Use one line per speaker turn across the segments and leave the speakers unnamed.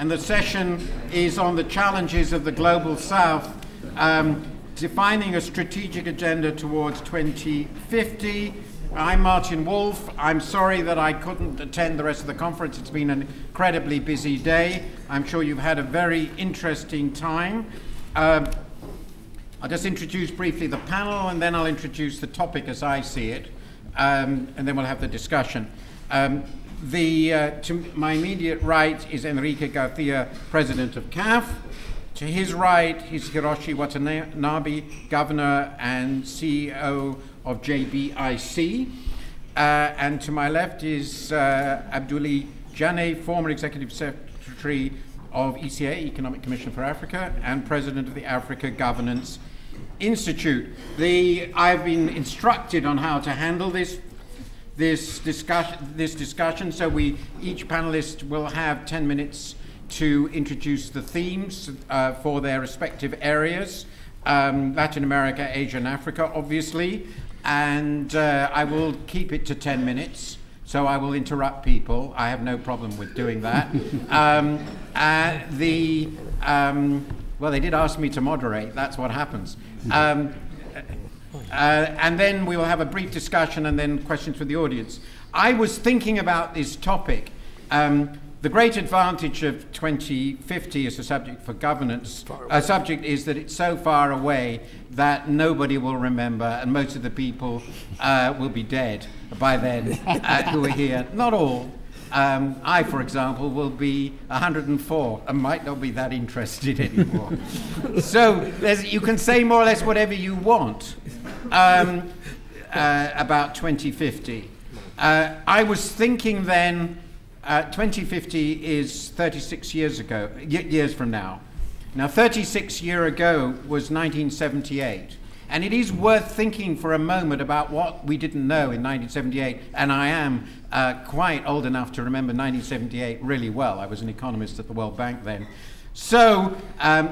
and the session is on the challenges of the Global South, defining a strategic agenda towards 2050. I'm Martin Wolf. I'm sorry that I couldn't attend the rest of the conference. It's been an incredibly busy day. I'm sure you've had a very interesting time. I'll just introduce briefly the panel, and then I'll introduce the topic as I see it, and then we'll have the discussion. To my immediate right is Enrique Garcia, President of CAF. To his right is Hiroshi Watanabe, Governor and CEO of JBIC. And to my left is Abdoulie, Janneh, former Executive Secretary of ECA, Economic Commission for Africa, and President of the Africa Governance Institute. I've been instructed on how to handle this discussion, so each panelist will have 10 minutes to introduce the themes for their respective areas, Latin America, Asia, and Africa, obviously, and I will keep it to 10 minutes, so I will interrupt people. I have no problem with doing that. Well, they did ask me to moderate. That's what happens. And then we will have a brief discussion and then questions from the audience. I was thinking about this topic. The great advantage of 2050 as a subject for governance, is that it's so far away that nobody will remember, and most of the people will be dead by then who are here. Not all. I, for example, will be 104 and might not be that interested anymore. So you can say more or less whatever you want about 2050. I was thinking then, 2050 is 36 years from now. Now, 36 years ago was 1978. And it is worth thinking for a moment about what we didn't know in 1978. And I am quite old enough to remember 1978 really well. I was an economist at the World Bank then. So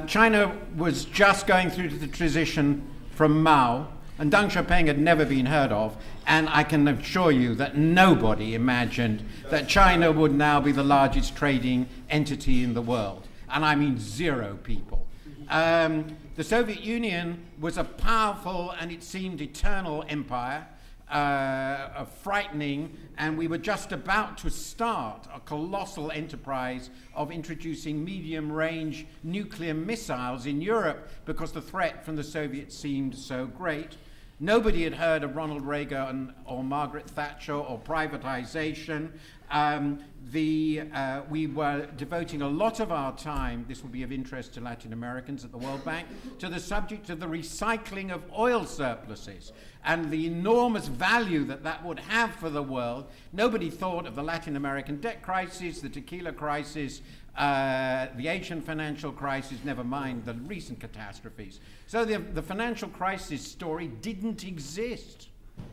China was just going through the transition from Mao, and Deng Xiaoping had never been heard of. And I can assure you that nobody imagined that China would now be the largest trading entity in the world. And I mean 0 people. The Soviet Union was a powerful and it seemed eternal empire, frightening, and we were just about to start a colossal enterprise of introducing medium-range nuclear missiles in Europe because the threat from the Soviets seemed so great. Nobody had heard of Ronald Reagan or Margaret Thatcher or privatization. We were devoting a lot of our time, this will be of interest to Latin Americans at the World Bank, to the subject of the recycling of oil surpluses and the enormous value that that would have for the world. Nobody thought of the Latin American debt crisis, the tequila crisis, the Asian financial crisis, never mind the recent catastrophes. So the financial crisis story didn't exist.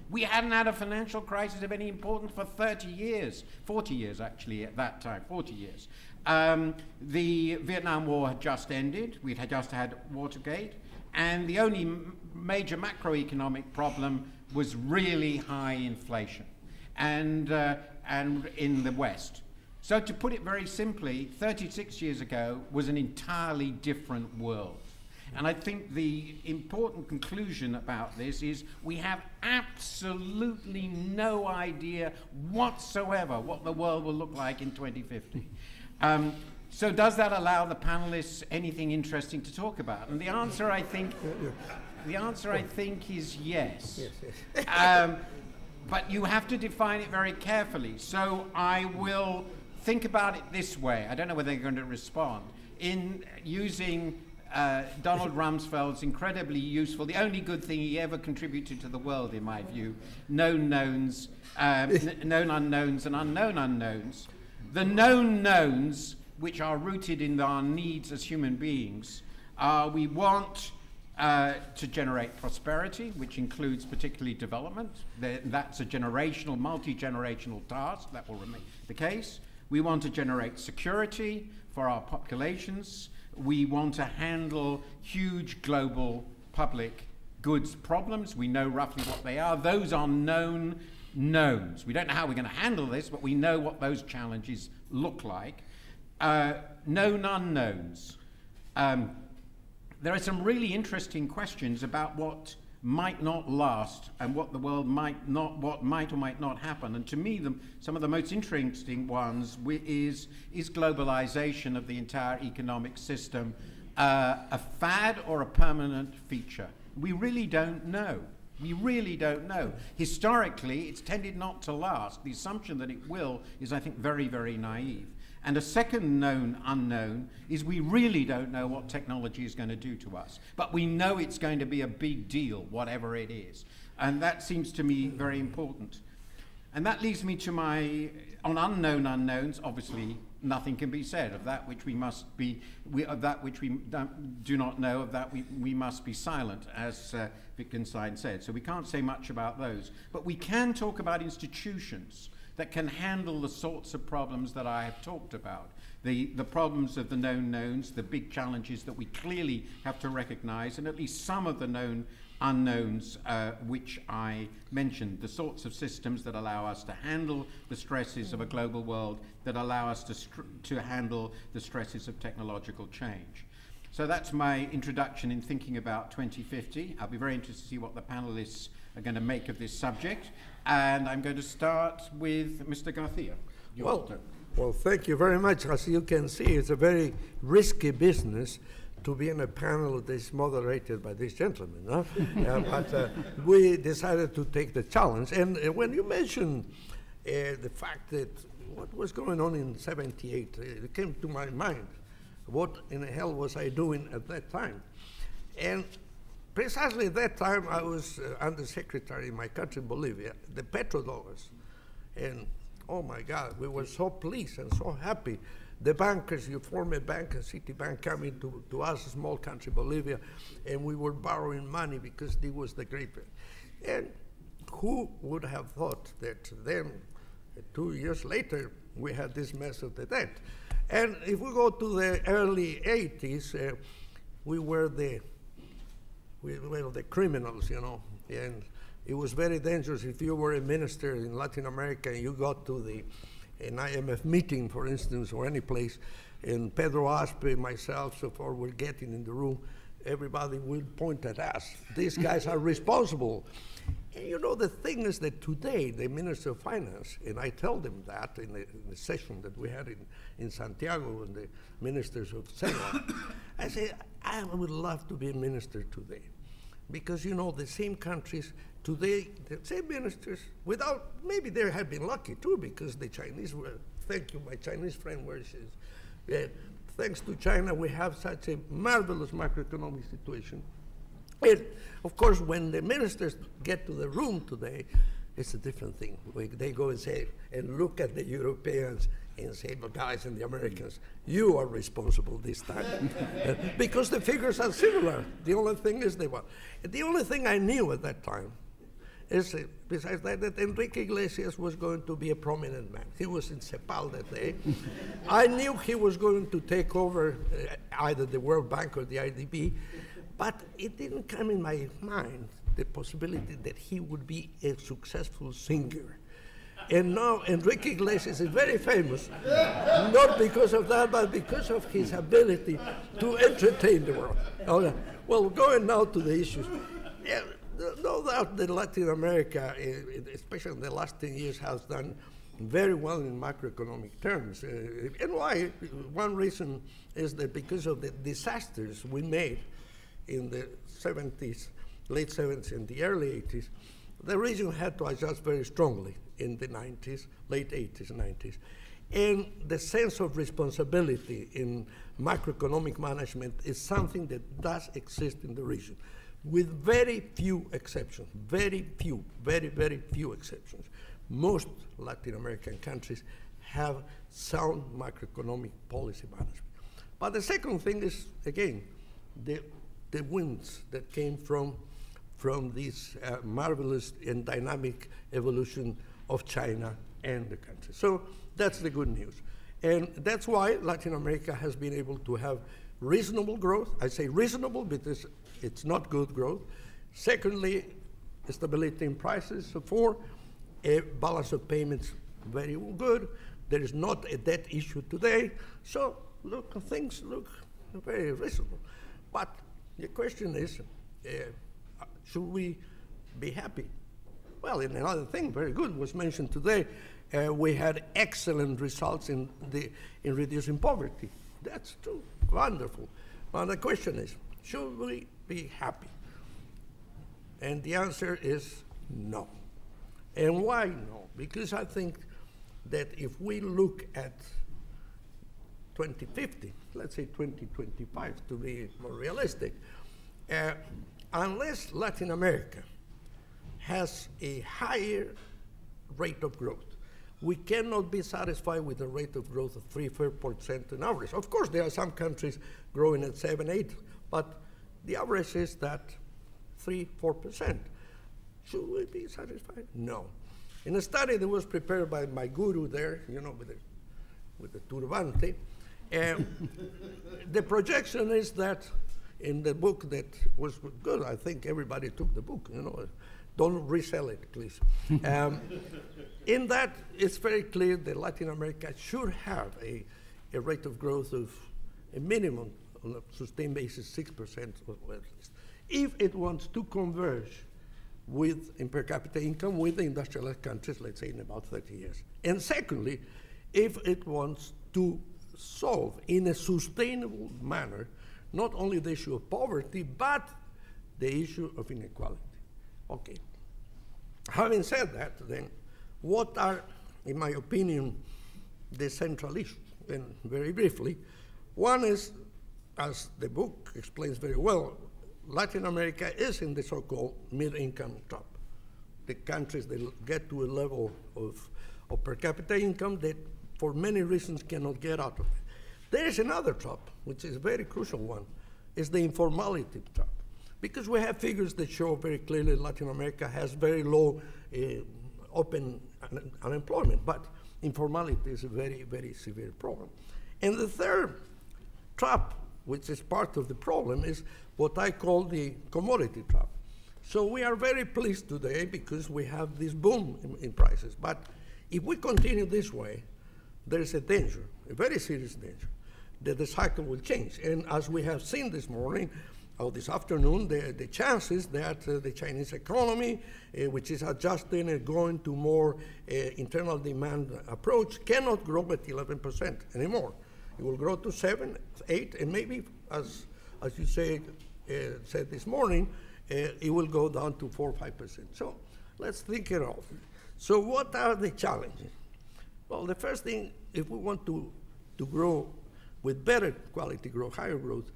We hadn't had a financial crisis of any importance for 30 years, 40 years actually at that time, 40 years. The Vietnam War had just ended, we'd just had Watergate, and the only major macroeconomic problem was really high inflation, and in the West. So to put it very simply, 36 years ago was an entirely different world. And I think the important conclusion about this is we have absolutely no idea whatsoever what the world will look like in 2050. So does that allow the panelists anything interesting to talk about? And the answer, I think, is yes. But you have to define it very carefully. So I will think about it this way. I don't know whether they're going to respond. In using Donald Rumsfeld's incredibly useful, the only good thing he ever contributed to the world, in my view, known knowns, known unknowns and unknown unknowns. The known knowns, which are rooted in our needs as human beings, we want to generate prosperity, which includes particularly development. That's a generational, multi-generational task. That will remain the case. We want to generate security for our populations. We want to handle huge global public goods problems. We know roughly what they are. Those are known knowns. We don't know how we're going to handle this, but we know what those challenges look like. known unknowns. There are some really interesting questions about what might not last and what the world might not, what might or might not happen. And to me, some of the most interesting ones is globalization of the entire economic system a fad or a permanent feature? We really don't know. We really don't know. Historically, it's tended not to last. The assumption that it will is, I think, very, very naive. And a second known unknown is we really don't know what technology is going to do to us. But we know it's going to be a big deal, whatever it is. And that seems to me very important. And that leads me to on unknown unknowns, obviously, nothing can be said. Of that which we must be, of that which we do not know, of that we must be silent, as Wittgenstein said. So we can't say much about those. But we can talk about institutions that can handle the sorts of problems that I have talked about. The problems of the known knowns, the big challenges that we clearly have to recognize, and at least some of the known unknowns which I mentioned, the sorts of systems that allow us to handle the stresses of a global world, that allow us to handle the stresses of technological change. So that's my introduction in thinking about 2050. I'll be very interested to see what the panelists are going to make of this subject. And I'm going to start with Mr. Garcia.
Well, thank you very much. As you can see, it's a very risky business to be in a panel that is moderated by this gentleman. No? But we decided to take the challenge. And when you mentioned the fact that what was going on in '78, it came to my mind. What in the hell was I doing at that time? And precisely at that time, I was undersecretary in my country, Bolivia, the petrodollars. And oh my God, we were so pleased and so happy. The bankers, you form a bank, a Citibank, coming to us, a small country, Bolivia, and we were borrowing money because it was the great. And who would have thought that then, 2 years later, we had this mess of the debt? And if we go to the early 80s, we were the criminals, you know, and it was very dangerous if you were a minister in Latin America and you got to an IMF meeting, for instance, or any place, and Pedro Aspe, myself, so far, were getting in the room, everybody will point at us. These guys are responsible. And you know, the thing is that today, the Minister of Finance, and I tell them that in the session that we had in Santiago with the ministers of Senate, I say, I would love to be a minister today. Because, you know, the same countries today, the same ministers, without, maybe they have been lucky too, because the Chinese were, thank you, my Chinese friend, where she is. Thanks to China, we have such a marvelous macroeconomic situation. And of course, when the ministers get to the room today, it's a different thing. They go and say, and look at the Europeans and say, well, guys and the Americans, you are responsible this time. Because the figures are similar. The only thing is the only thing I knew at that time is, besides that Enrique Iglesias was going to be a prominent man. He was in CEPAL that day. I knew he was going to take over either the World Bank or the IDB, but it didn't come in my mind the possibility that he would be a successful singer. And now Enrique Iglesias is very famous, not because of that, but because of his ability to entertain the world. Well, going now to the issues. Yeah, no doubt that Latin America, especially in the last 10 years, has done very well in macroeconomic terms. And why? One reason is that because of the disasters we made in the 70s, late 70s and the early 80s, the region had to adjust very strongly in the 90s, late 80s, 90s. And the sense of responsibility in macroeconomic management is something that does exist in the region, with very few exceptions, very few, very, very few exceptions. Most Latin American countries have sound macroeconomic policy management. But the second thing is, again, the winds that came from this marvelous and dynamic evolution of China and the country. So that's the good news. And that's why Latin America has been able to have reasonable growth. I say reasonable because it's not good growth. Secondly, stability in prices. So four, a balance of payments very good. There is not a debt issue today, so look, things look very reasonable. But the question is, should we be happy? Well, and another thing very good was mentioned today. We had excellent results in reducing poverty. That's true, wonderful. Now the question is, should we be happy? And the answer is no. And why no? Because I think that if we look at 2050, let's say 2025 to be more realistic, unless Latin America has a higher rate of growth, we cannot be satisfied with a rate of growth of 3-4% on average. Of course, there are some countries growing at 7-8, but the average is that 3-4%. Should we be satisfied? No. In a study that was prepared by my guru there, you know, with the turbante, the projection is that in the book that was good, I think everybody took the book, you know, don't resell it, please. In that, it's very clear that Latin America should have a rate of growth of a minimum on a sustained basis, 6% or at least, if it wants to converge with in per capita income with the industrialized countries, let's say in about 30 years. And secondly, if it wants to solve in a sustainable manner, not only the issue of poverty, but the issue of inequality. Okay. Having said that, then, what are, in my opinion, the central issues? And very briefly, one is, as the book explains very well, Latin America is in the so-called mid-income trap. The countries that get to a level of per capita income that, for many reasons, cannot get out of it. There is another trap, which is a very crucial one, is the informality trap. Because we have figures that show very clearly Latin America has very low open unemployment, but informality is a very, very severe problem. And the third trap, which is part of the problem, is what I call the commodity trap. So we are very pleased today because we have this boom in prices. But if we continue this way, there is a danger, a very serious danger, that the cycle will change. And as we have seen this morning, or this afternoon, the chances that the Chinese economy, which is adjusting and going to more internal demand approach, cannot grow at 11% anymore. It will grow to 7, 8, and maybe, as you said this morning, it will go down to 4 or 5%. So let's think it out. So what are the challenges? Well, the first thing, if we want to grow with better quality growth, higher growth,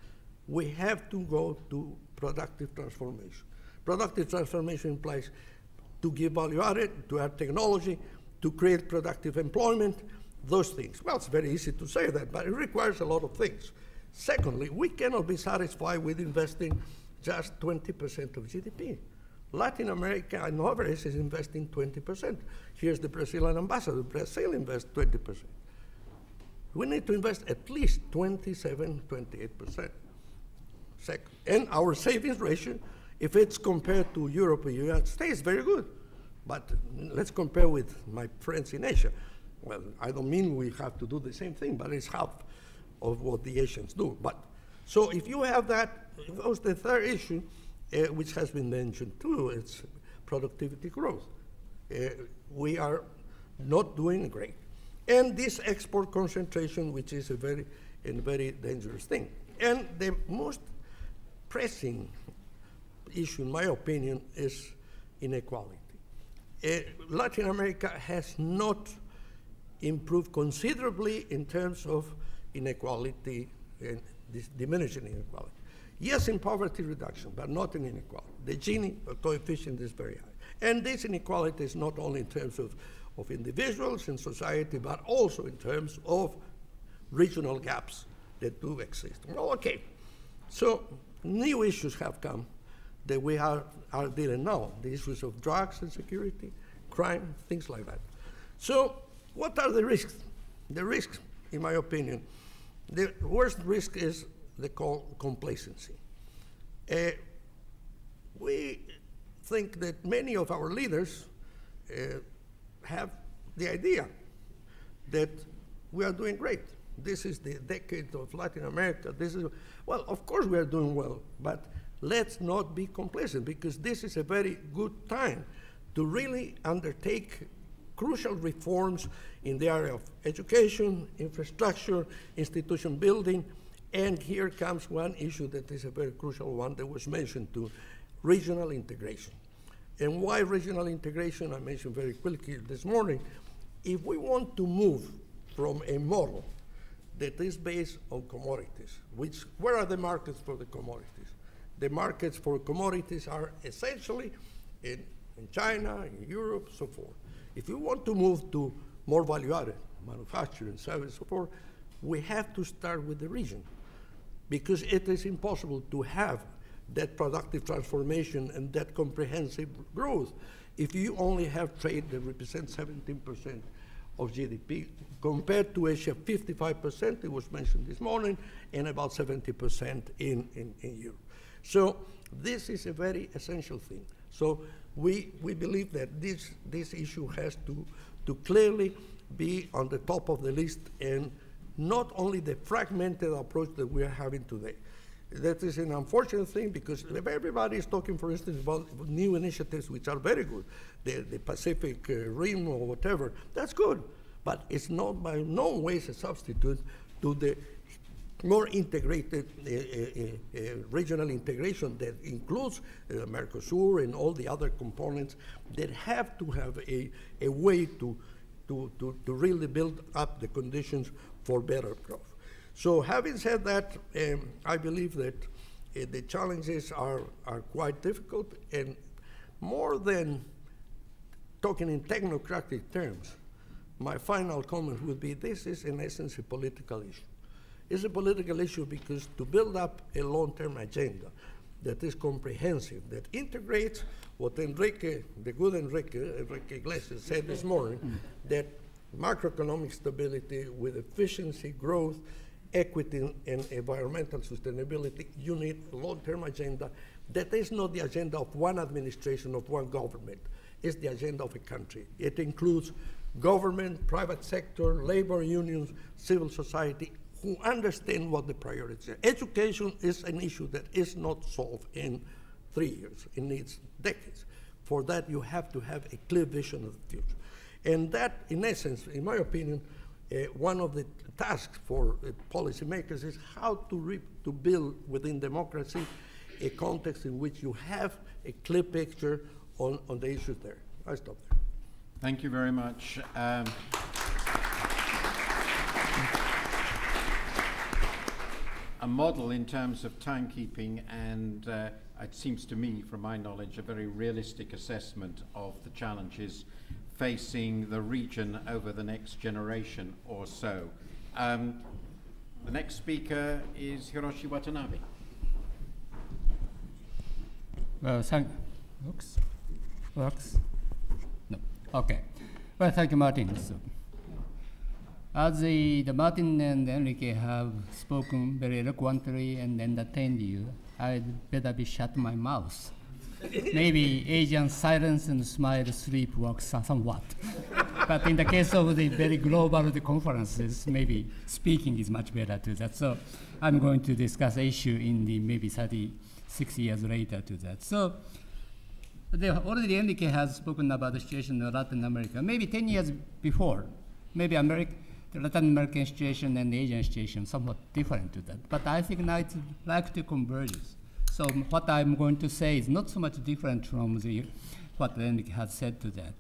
we have to go to productive transformation. Productive transformation implies to give value added, to add technology, to create productive employment, those things. Well, it's very easy to say that, but it requires a lot of things. Secondly, we cannot be satisfied with investing just 20% of GDP. Latin America, on average, is investing 20%. Here's the Brazilian ambassador. Brazil invests 20%. We need to invest at least 27, 28%. And our savings ratio, if it's compared to Europe or the United States, very good. But let's compare with my friends in Asia. Well, I don't mean we have to do the same thing, but it's half of what the Asians do. But so if you have that, that was the third issue, which has been mentioned too, it's productivity growth. We are not doing great. And this export concentration, which is a very dangerous thing. And the most pressing issue, in my opinion, is inequality. Latin America has not improved considerably in terms of inequality and this diminishing inequality. Yes, in poverty reduction, but not in inequality. The Gini coefficient is very high. And this inequality is not only in terms of individuals in society, but also in terms of regional gaps that do exist. Well, okay. So new issues have come that we are dealing now. The issues of drugs and security, crime, things like that. So what are the risks? The risks, in my opinion, the worst risk is the complacency. We think that many of our leaders have the idea that we are doing great. This is the decade of Latin America. Well, of course we are doing well, but let's not be complacent, because this is a very good time to really undertake crucial reforms in the area of education, infrastructure, institution building, and here comes one issue that is a very crucial one that was mentioned too, regional integration. And why regional integration? I mentioned very quickly this morning. If we want to move from a model that is based on commodities, where are the markets for the commodities? The markets for commodities are essentially in China, in Europe, so forth. If you want to move to more value-added manufacturing, service, so forth, we have to start with the region, because it is impossible to have that productive transformation and that comprehensive growth if you only have trade that represents 17% of GDP, compared to Asia, 55%, it was mentioned this morning, and about 70% in Europe. So this is a very essential thing. So we believe that this issue has to clearly be on the top of the list, and not only the fragmented approach that we are having today. That is an unfortunate thing, because everybody is talking, for instance, about new initiatives which are very good, the Pacific Rim or whatever. That's good, but it's not by no ways a substitute to the more integrated regional integration that includes Mercosur and all the other components that have to have a way to really build up the conditions for better growth. So having said that, I believe that the challenges are quite difficult, and more than talking in technocratic terms, my final comment would be this is in essence a political issue. It's a political issue because to build up a long-term agenda that is comprehensive, that integrates what Enrique, the good Enrique Iglesias said this morning, that macroeconomic stability with efficiency, growth, equity, and environmental sustainability, you need a long-term agenda that is not the agenda of one administration, of one government. It's the agenda of a country. It includes government, private sector, labor unions, civil society, who understand what the priorities are. Education is an issue that is not solved in 3 years. It needs decades. For that, you have to have a clear vision of the future. And that, in essence, in my opinion, one of the tasks for policymakers is how to build within democracy a context in which you have a clear picture on the issues there. I stop there.
Thank you very much. A model in terms of timekeeping, and it seems to me, from my knowledge, a very realistic assessment of the challenges facing the region over the next generation or so. The next speaker is Hiroshi Watanabe.
Well, Works? No. Okay. Well, thank you, Martin. So, as the Martin and Enrique have spoken very eloquently and entertained you, I'd better be shut my mouth. Maybe Asian silence and smile sleep works somewhat. But in the case of the very global conferences, maybe speaking is much better to that. So I'm going to discuss the issue in the maybe 36 years later to that. So already Enrique has spoken about the situation in Latin America. Maybe 10 years before, maybe the Latin American situation and the Asian situation somewhat different to that. But I think now it's like to converge. So what I'm going to say is not so much different from what Enrique has said to that.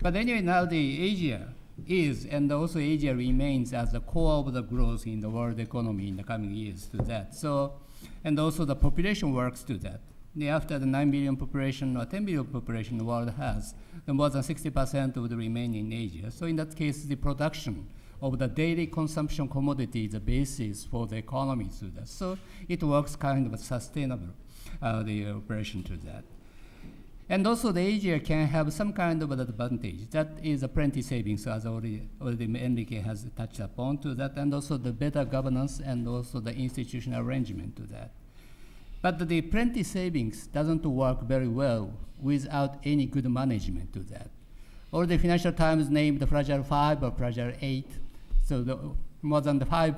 But anyway, now the Asia is, and also Asia remains as the core of the growth in the world economy in the coming years to that. So, and also the population works to that. After the 9 billion population or 10 billion population the world has, then more than 60% would remain in Asia. So in that case, the production of the daily consumption commodity is the basis for the economy to that. So it works kind of a sustainable, the operation to that. And also the Asia can have some kind of an advantage. That is a plenty savings, as already Enrique has touched upon to that, and also the better governance and also the institutional arrangement to that. But the plenty savings doesn't work very well without any good management to that. All the Financial Times named the fragile 5 or fragile 8. So more than the 5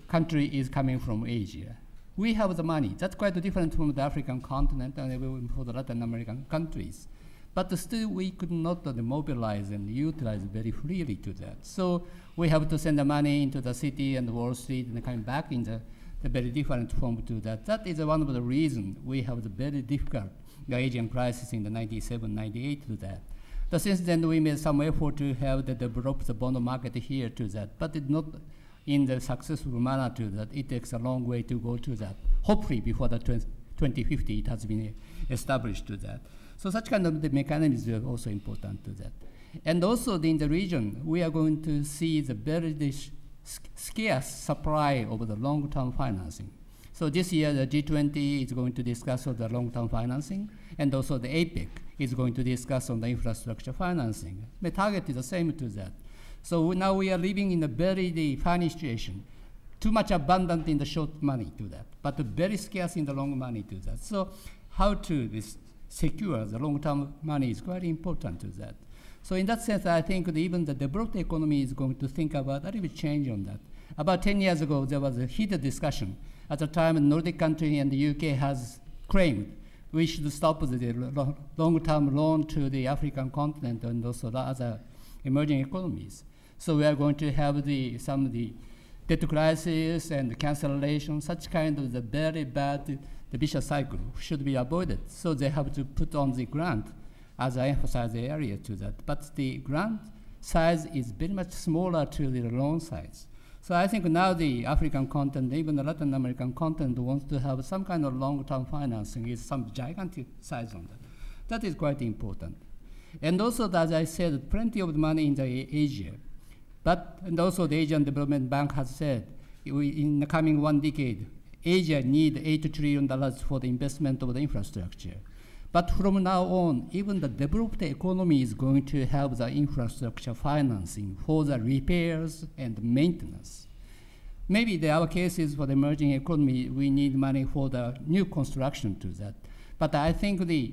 country is coming from Asia. We have the money. That's quite different from the African continent and even for the Latin American countries. But still, we could not mobilize and utilize very freely to that. So we have to send the money into the city and Wall Street and come back in the very different form to that. That is one of the reasons we have the very difficult Asian crisis in the 97, 98 to that. But since then, we made some effort to have develop the bond market here to that, but it's not in the successful manner to that. It takes a long way to go to that. Hopefully, before the 2050, it has been established to that. So such kind of the mechanisms are also important to that. And also in the region, we are going to see the very scarce supply of the long-term financing. So this year, the G20 is going to discuss on the long-term financing, and also the APEC is going to discuss on the infrastructure financing. The target is the same to that. So now we are living in a very funny situation. Too much abundant in the short money to that, but very scarce in the long money to that. So how to secure the long-term money is quite important to that. So in that sense, I think that even the developed economy is going to think about a little bit change on that. About 10 years ago, there was a heated discussion. At the time, the Nordic country and the UK has claimed we should stop the long-term loan to the African continent and also the other emerging economies. So we are going to have some of the debt crisis and the cancellation, such kind of the very bad the vicious cycle should be avoided. So they have to put on the grant, as I emphasize the area to that. But the grant size is very much smaller to the loan size. So I think now the African continent, even the Latin American continent, wants to have some kind of long-term financing is some gigantic size on that. That is quite important. And also, as I said, plenty of money in the Asia. And also the Asian Development Bank has said, in the coming 1 decade, Asia needs $8 trillion for the investment of the infrastructure. But from now on, even the developed economy is going to have the infrastructure financing for the repairs and maintenance. Maybe our case is for the emerging economy, we need money for the new construction to that. But I think the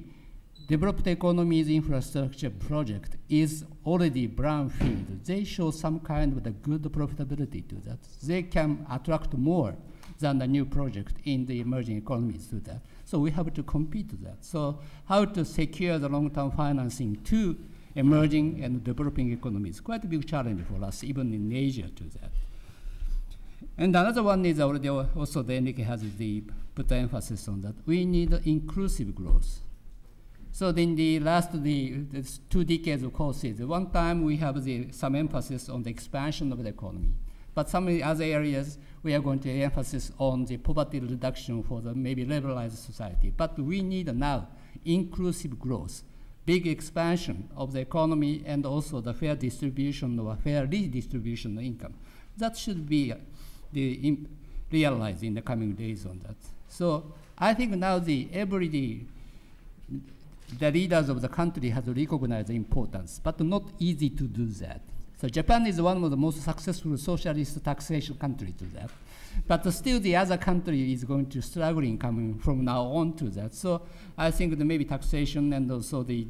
developed economy's infrastructure project is already brownfield. They show some kind of the good profitability to that. They can attract more than the new project in the emerging economies to that. So we have to compete to that. So how to secure the long-term financing to emerging and developing economies, quite a big challenge for us, even in Asia to that. And another one is already also the Enrique has put the emphasis on that. We need inclusive growth. So in the last 2 decades of courses, one time we have some emphasis on the expansion of the economy. But some of the other areas, we are going to emphasize on the poverty reduction for the maybe liberalized society. But we need now inclusive growth, big expansion of the economy, and also the fair distribution or fair redistribution of income. That should be realized in the coming days on that. So I think now the leaders of the country have recognized the importance, but not easy to do that. So Japan is one of the most successful socialist taxation countries to that. But still the other country is going to struggling coming from now on to that. So I think that maybe taxation and also the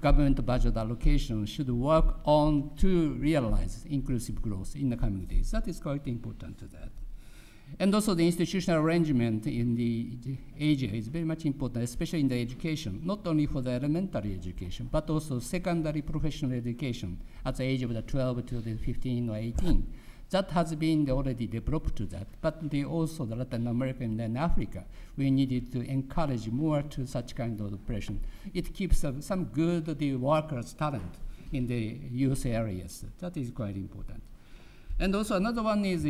government budget allocation should work on to realize inclusive growth in the coming days. That is quite important to that. And also the institutional arrangement in the Asia is very much important, especially in the education, not only for the elementary education, but also secondary professional education at the age of the 12 to the 15 or 18. That has been already developed to that, but also the Latin America and then Africa, we needed to encourage more to such kind of operation. It keeps some good workers' talent in the youth areas. That is quite important. And also another one is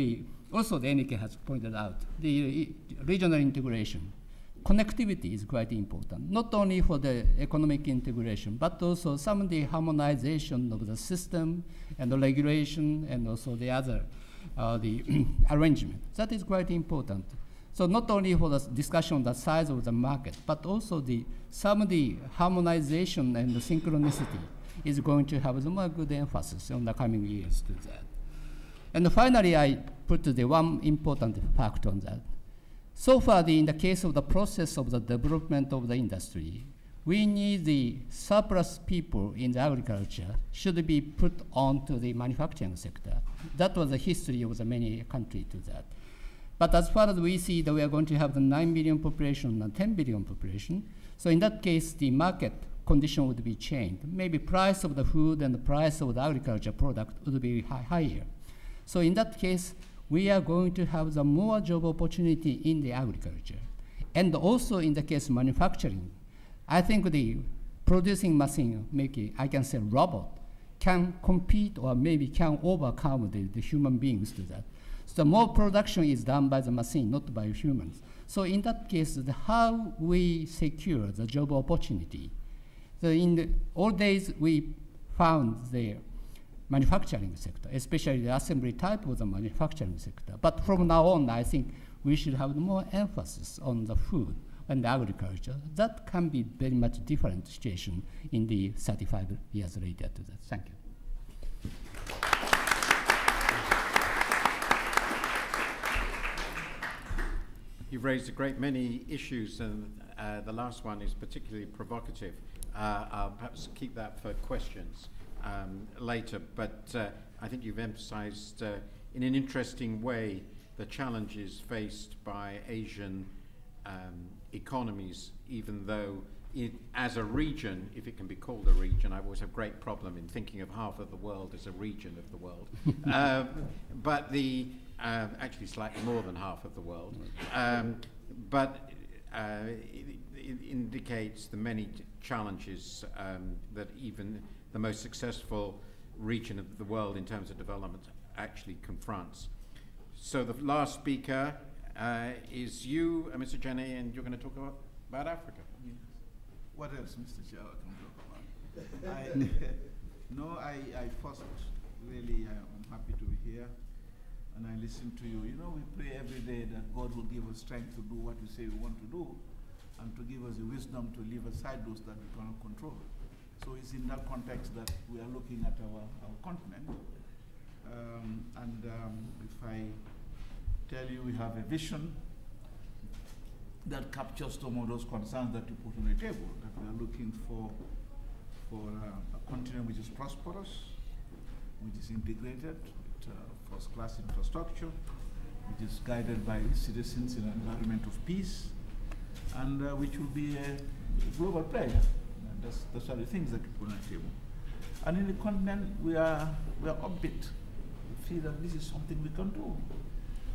also the Enrique has pointed out, the regional integration. Connectivity is quite important, not only for the economic integration, but also some of the harmonization of the system and the regulation and also the other the arrangement. That is quite important. So not only for the discussion of the size of the market, but also some of the harmonization and the synchronicity is going to have more good emphasis on the coming years to that. And finally, I put the one important fact on that. So far, in the case of the process of the development of the industry, we need the surplus people in the agriculture should be put onto the manufacturing sector. That was the history of the many countries to that. But as far as we see that we are going to have the 9 billion population and 10 billion population, so in that case, the market condition would be changed. Maybe price of the food and the price of the agriculture product would be higher. So in that case, we are going to have the more job opportunity in the agriculture. And also in the case of manufacturing, I think the producing machine, maybe I can say robot, can compete or maybe can overcome the human beings to that. So more production is done by the machine, not by humans. So in that case, how we secure the job opportunity? So in the old days, we found the manufacturing sector, especially the assembly type of the manufacturing sector. But from now on, I think we should have more emphasis on the food and the agriculture. That can be very much different situation in the 35 years later to that. Thank you.
You've raised a great many issues, and the last one is particularly provocative. I'll perhaps keep that for questions later, but I think you've emphasized in an interesting way the challenges faced by Asian economies, even though as a region, if it can be called a region, I always have great problem in thinking of half of the world as a region of the world, but the actually slightly more than half of the world, but it indicates the many challenges that even the most successful region of the world in terms of development actually confronts. So the last speaker is you, Mr. Janneh, and you're going to talk about Africa.
Yes. What else, Mr. Chair, I can talk about? I first really am happy to be here, and I listen to you. You know, we pray every day that God will give us strength to do what we say we want to do, and to give us the wisdom to leave aside those that we cannot control. So it's in that context that we are looking at our continent. If I tell you we have a vision that captures some of those concerns that you put on the table, that we are looking for a continent which is prosperous, which is integrated, with first-class infrastructure, which is guided by citizens in an environment of peace, and which will be a global player. Those are the things that we put on the table. And in the continent, we are upbeat. We feel that this is something we can do.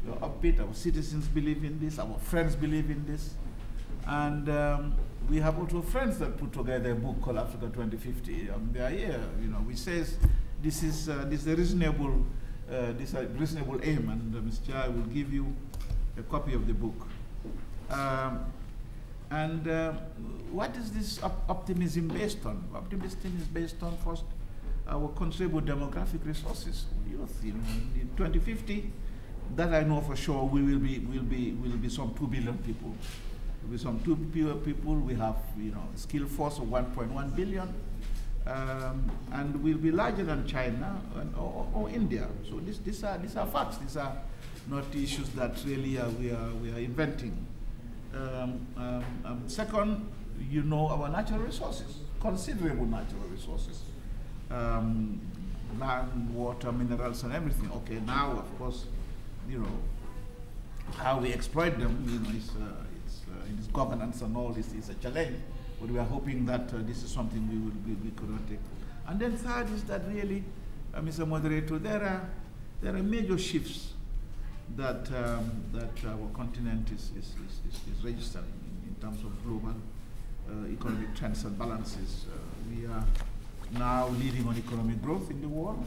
We are upbeat, our citizens believe in this, our friends believe in this. And we have also friends that put together a book called Africa 2050. They are here, you know, which says this is a reasonable aim, and Mr. Chair will give you a copy of the book. What is this optimism based on? Optimism is based on first our considerable demographic resources, youth. You know, in 2050, that I know for sure, we will be some 2 billion people. With some 2 billion people, we have, you know, a skilled force of 1.1 billion, and we'll be larger than China or India. So these are facts. These are not issues that really we are inventing. Second, you know, our natural resources, considerable natural resources, land, water, minerals, and everything. Okay, now of course, you know, how we exploit them, you know, in its governance and all this is a challenge. But we are hoping that this is something we could not take. And then third is that really, Mr. Moderator, there are major shifts that our continent is registering in terms of global economic trends and balances. We are now leading on economic growth in the world.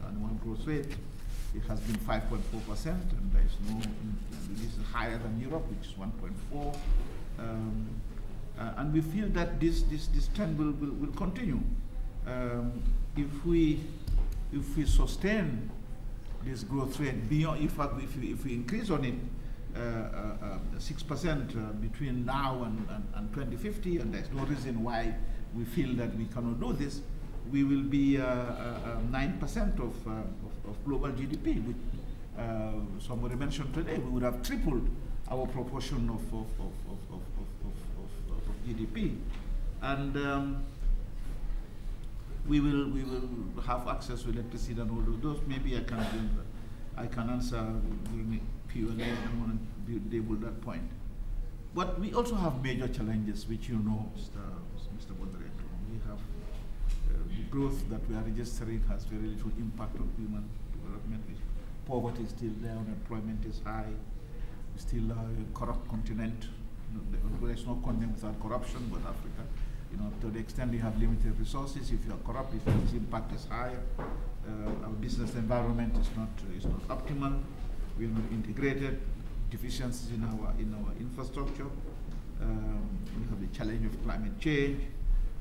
The annual growth rate, it has been 5.4%, and there is no, this is higher than Europe, which is 1.4. And we feel that this trend will continue. If we sustain this growth rate beyond, in fact, if we increase on it 6% between now and 2050, and there's no reason why we feel that we cannot do this, we will be 9% of global GDP. Which, somebody mentioned today, we would have tripled our proportion of GDP. And we will have access to electricity and all of those. Maybe I can answer during Q&A. I want to deal with that point. But we also have major challenges, which you know, Mr. Moderator. We have the growth that we are registering has very little impact on human development. Poverty is still there, unemployment is high. We're still a corrupt continent. There is no continent without corruption, but Africa, to the extent you have limited resources, if you are corrupt, its impact is higher. Our business environment is not optimal. We are not integrated. Deficiencies in our infrastructure. We have the challenge of climate change,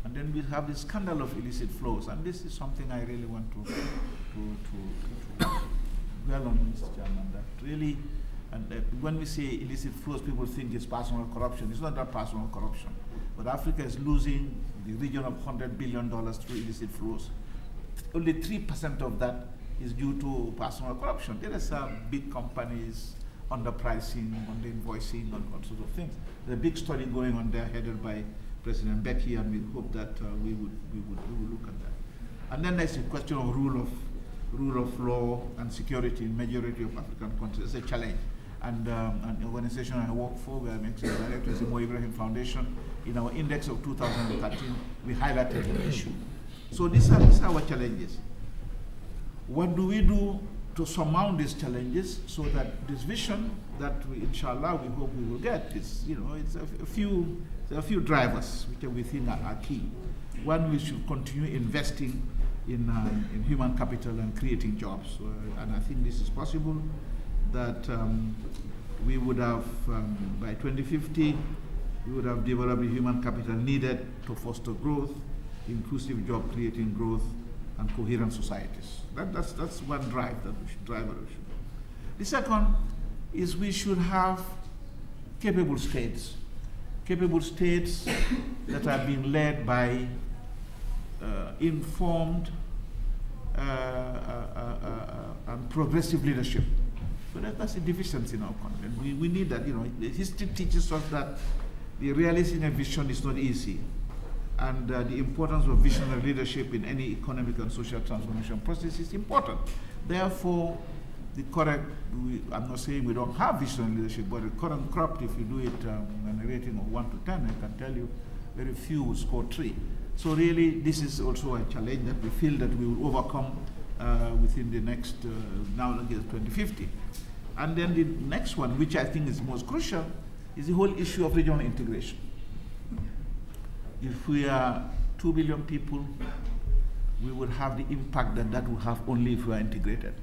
and then we have the scandal of illicit flows. And this is something I really want to dwell on, Mr. Chairman. That really, when we say illicit flows, people think it's personal corruption. It's not that personal corruption, but Africa is losing the region of $100 billion through illicit flows. Only 3% of that is due to personal corruption. There are some big companies underpricing, under-invoicing, all sorts of things. There's a big study going on there headed by President Becky, and we hope that we will look at that. And then there's a question of rule of law and security in majority of African countries. It's a challenge. And an organization I work for, where I'm executive director, is the Mo Ibrahim Foundation. In our index of 2013, we highlighted the issue. So these are our challenges. What do we do to surmount these challenges so that this vision that we, inshallah, we hope we will get is, it's a few drivers which we think are key. One, we should continue investing in human capital and creating jobs. And I think this is possible, that we would have, by 2050, we would have developed the human capital needed to foster growth, inclusive job creating growth, and coherent societies. That's one drive that we should drive. The second is we should have capable states that are being led by informed and progressive leadership. So that's a deficiency in our continent. We need that. The history teaches us that the realizing a vision is not easy. And the importance of visionary leadership in any economic and social transformation process is important. Therefore, the correct, I'm not saying we don't have visionary leadership, but the current crop, if you do it on a rating of 1 to 10, I can tell you very few will score 3. So really, this is also a challenge that we feel that we will overcome within the next, now again, 2050. And then the next one, which I think is most crucial, is the whole issue of regional integration. If we are 2 billion people, we would have the impact that will have only if we are integrated.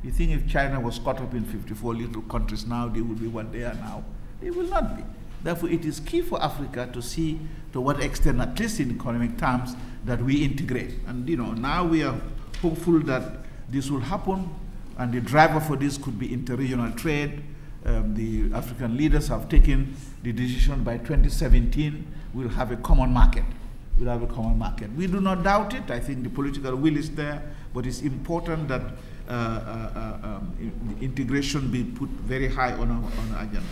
You think if China was caught up in 54 little countries now, they would be what they are now? They will not be. Therefore, it is key for Africa to see to what extent, at least in economic terms, that we integrate. And now we are hopeful that this will happen, and the driver for this could be interregional trade. The African leaders have taken the decision by 2017 we'll have a common market. We'll have a common market. We do not doubt it. I think the political will is there, but it's important that integration be put very high on our agenda.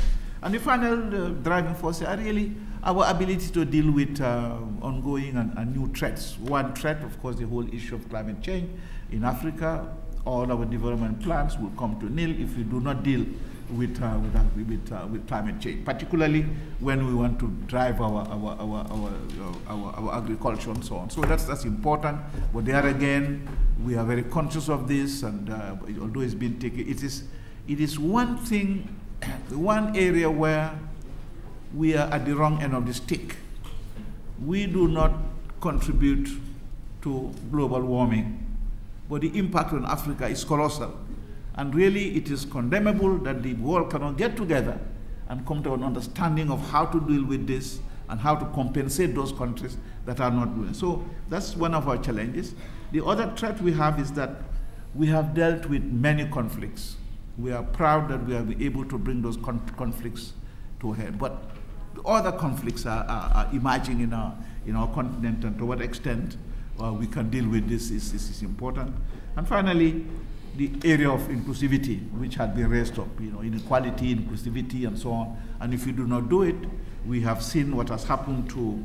And the final driving force are really our ability to deal with ongoing and new threats. One threat, of course, the whole issue of climate change. In Africa, all our development plans will come to nil if we do not deal with climate change, particularly when we want to drive our agriculture and so on. So that's important. But there again, we are very conscious of this, and although it's been taken, it is one thing, one area where we are at the wrong end of the stick. We do not contribute to global warming, but the impact on Africa is colossal. And really, it is condemnable that the world cannot get together and come to an understanding of how to deal with this and how to compensate those countries that are not doing. So that's one of our challenges. The other threat we have is that we have dealt with many conflicts. We are proud that we are able to bring those conflicts to a head. But the other conflicts are emerging in our continent, and to what extent we can deal with this is important. And finally, the area of inclusivity, which had been raised up, inequality, inclusivity, and so on. And if you do not do it, we have seen what has happened to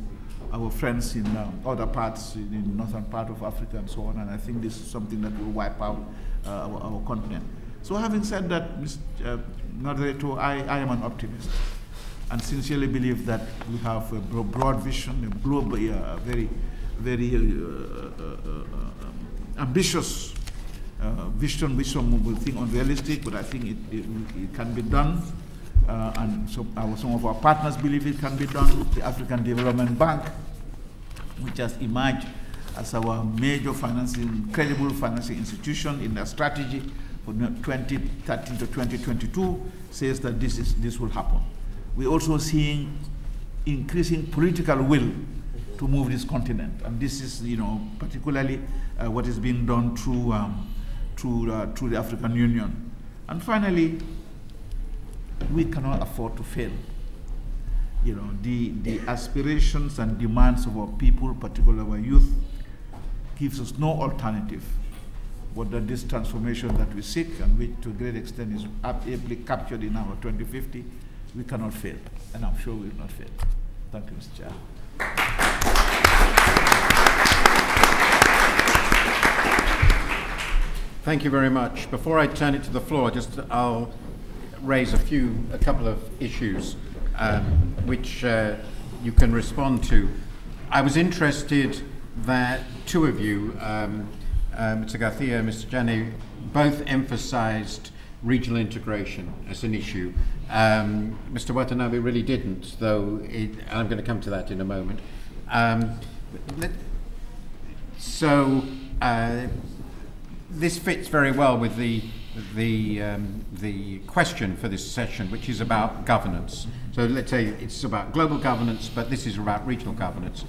our friends in other parts, in the northern part of Africa and so on, and I think this is something that will wipe out our continent. So having said that, Mr. Moderator, I am an optimist and sincerely believe that we have a broad vision, a global, very, very ambitious vision, which some will think unrealistic, but I think it can be done. And so some of our partners believe it can be done. The African Development Bank, which has emerged as our major credible financing institution in their strategy for 2013 to 2022, says that this will happen. We're also seeing increasing political will to move this continent, and this is, particularly what is being done through the African Union. And finally, we cannot afford to fail. The aspirations and demands of our people, particularly our youth, gives us no alternative but that this transformation that we seek, and which to a great extent is ably captured in our 2050, we cannot fail, and I'm sure we will not fail. Thank you, Mr. Chair.
Thank you very much. Before I turn it to the floor, I'll raise a couple of issues which you can respond to. I was interested that two of you, Mr. Garcia and Mr. Janneh, both emphasized regional integration as an issue. Mr. Watanabe really didn't, though I'm going to come to that in a moment. This fits very well with the question for this session, which is about governance. So let's say it's about global governance, but this is about regional governance.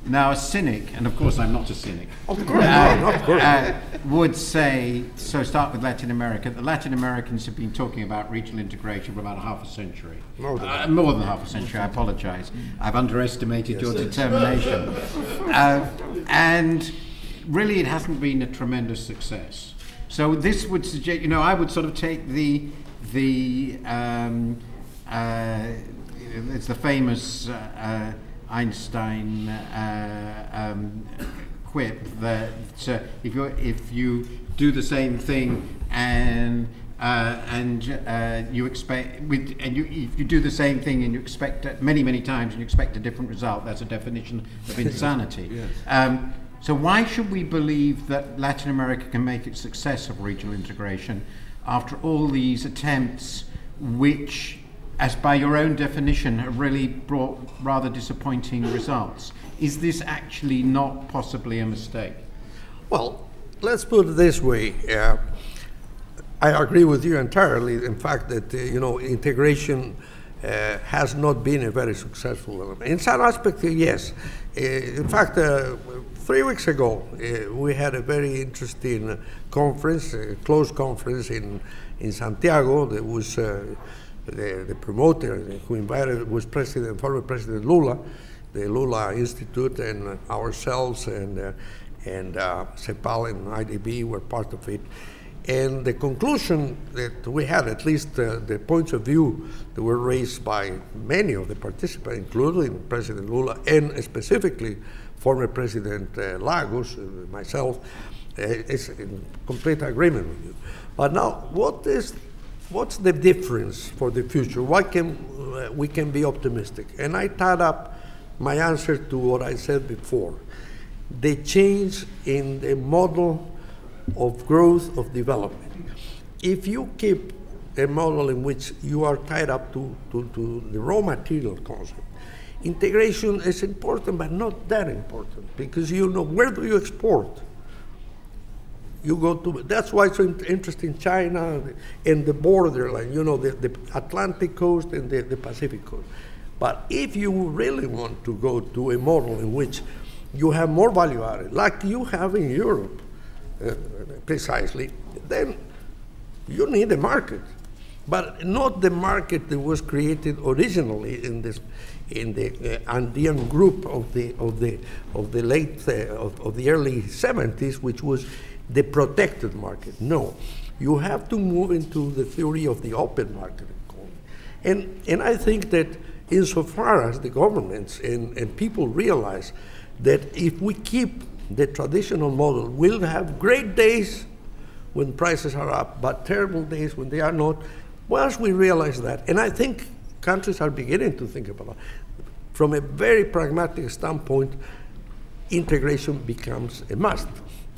Now, a cynic, and of course I'm not a cynic,
of course,
would say, so start with Latin America. The Latin Americans have been talking about regional integration for about half a century. More than half a century, I apologize. I've underestimated your determination. And really it hasn't been a tremendous success. So this would suggest, I would sort of take it's the famous Einstein quip that if you do the same thing and you expect if you do the same thing and you expect it many times and you expect a different result, that's a definition of insanity. Yes. So why should we believe that Latin America can make a success of regional integration after all these attempts, which, as by your own definition, have really brought rather disappointing results? Is this actually not possibly a mistake?
Well, let's put it this way. I agree with you entirely. In fact, that integration has not been a very successful element. In some aspects, yes. In fact, 3 weeks ago, we had a very interesting conference, a closed conference in Santiago. There was the promoter who invited was former President Lula, the Lula Institute, and ourselves, and CEPAL and IDB were part of it. And the conclusion that we had, at least the points of view that were raised by many of the participants, including President Lula and specifically former President Lagos, myself, is in complete agreement with you. But now, what's the difference for the future? Why we can be optimistic? And I tied up my answer to what I said before. The change in the model of growth, of development. If you keep a model in which you are tied up to the raw material concept, integration is important, but not that important, because where do you export? You go to, that's why it's so interesting, China and the borderline, the Atlantic coast and the Pacific coast. But if you really want to go to a model in which you have more value added, like you have in Europe, precisely, then you need a market, but not the market that was created originally in the Andean group of the early 70s, which was the protected market. No, you have to move into the theory of the open market economy, and I think that insofar as the governments and people realize that if we keep the traditional model, we'll have great days when prices are up, but terrible days when they are not. Once we realize that, and I think countries are beginning to think about it, from a very pragmatic standpoint, integration becomes a must.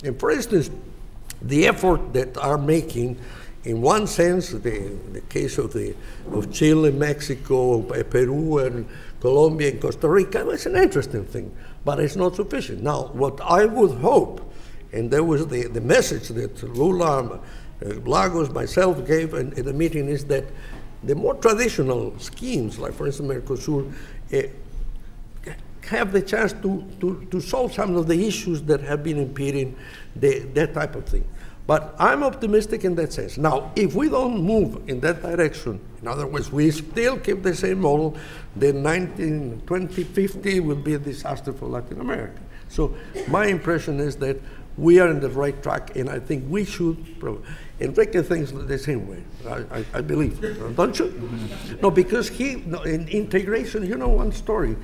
And for instance, the effort that are making, in one sense, the case of Chile, Mexico, Peru, and Colombia, and Costa Rica, it's an interesting thing, but it's not sufficient. Now, what I would hope, and there was the message that Lula, Lagos, myself gave in the meeting, is that the more traditional schemes, like for instance Mercosur, have the chance to solve some of the issues that have been impeding that type of thing. But I'm optimistic in that sense. Now, if we don't move in that direction, in other words, we still keep the same model, then 2050 will be a disaster for Latin America. So my impression is that we are in the right track, and I think we should. Enrique thinks the same way, I believe, don't you? No, because in integration, you know one story.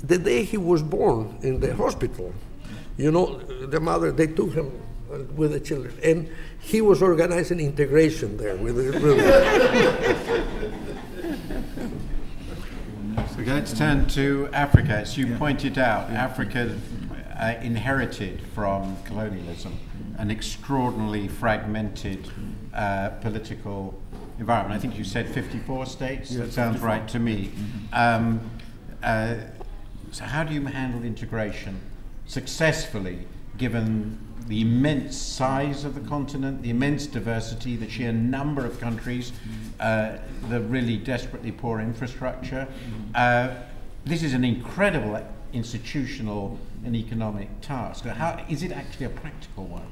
The day he was born in the hospital, you know, the mother, they took him with the children, and he was organizing integration there with
So let's turn to Africa. As you pointed out, Africa inherited from colonialism an extraordinarily fragmented political environment. I think you said 54 states. That sounds 54. Right to me. So how do you handle integration successfully, given the immense size of the continent, the immense diversity, the sheer number of countries, the really desperately poor infrastructure? This is an incredible institutional and economic task. How is it actually a practical one?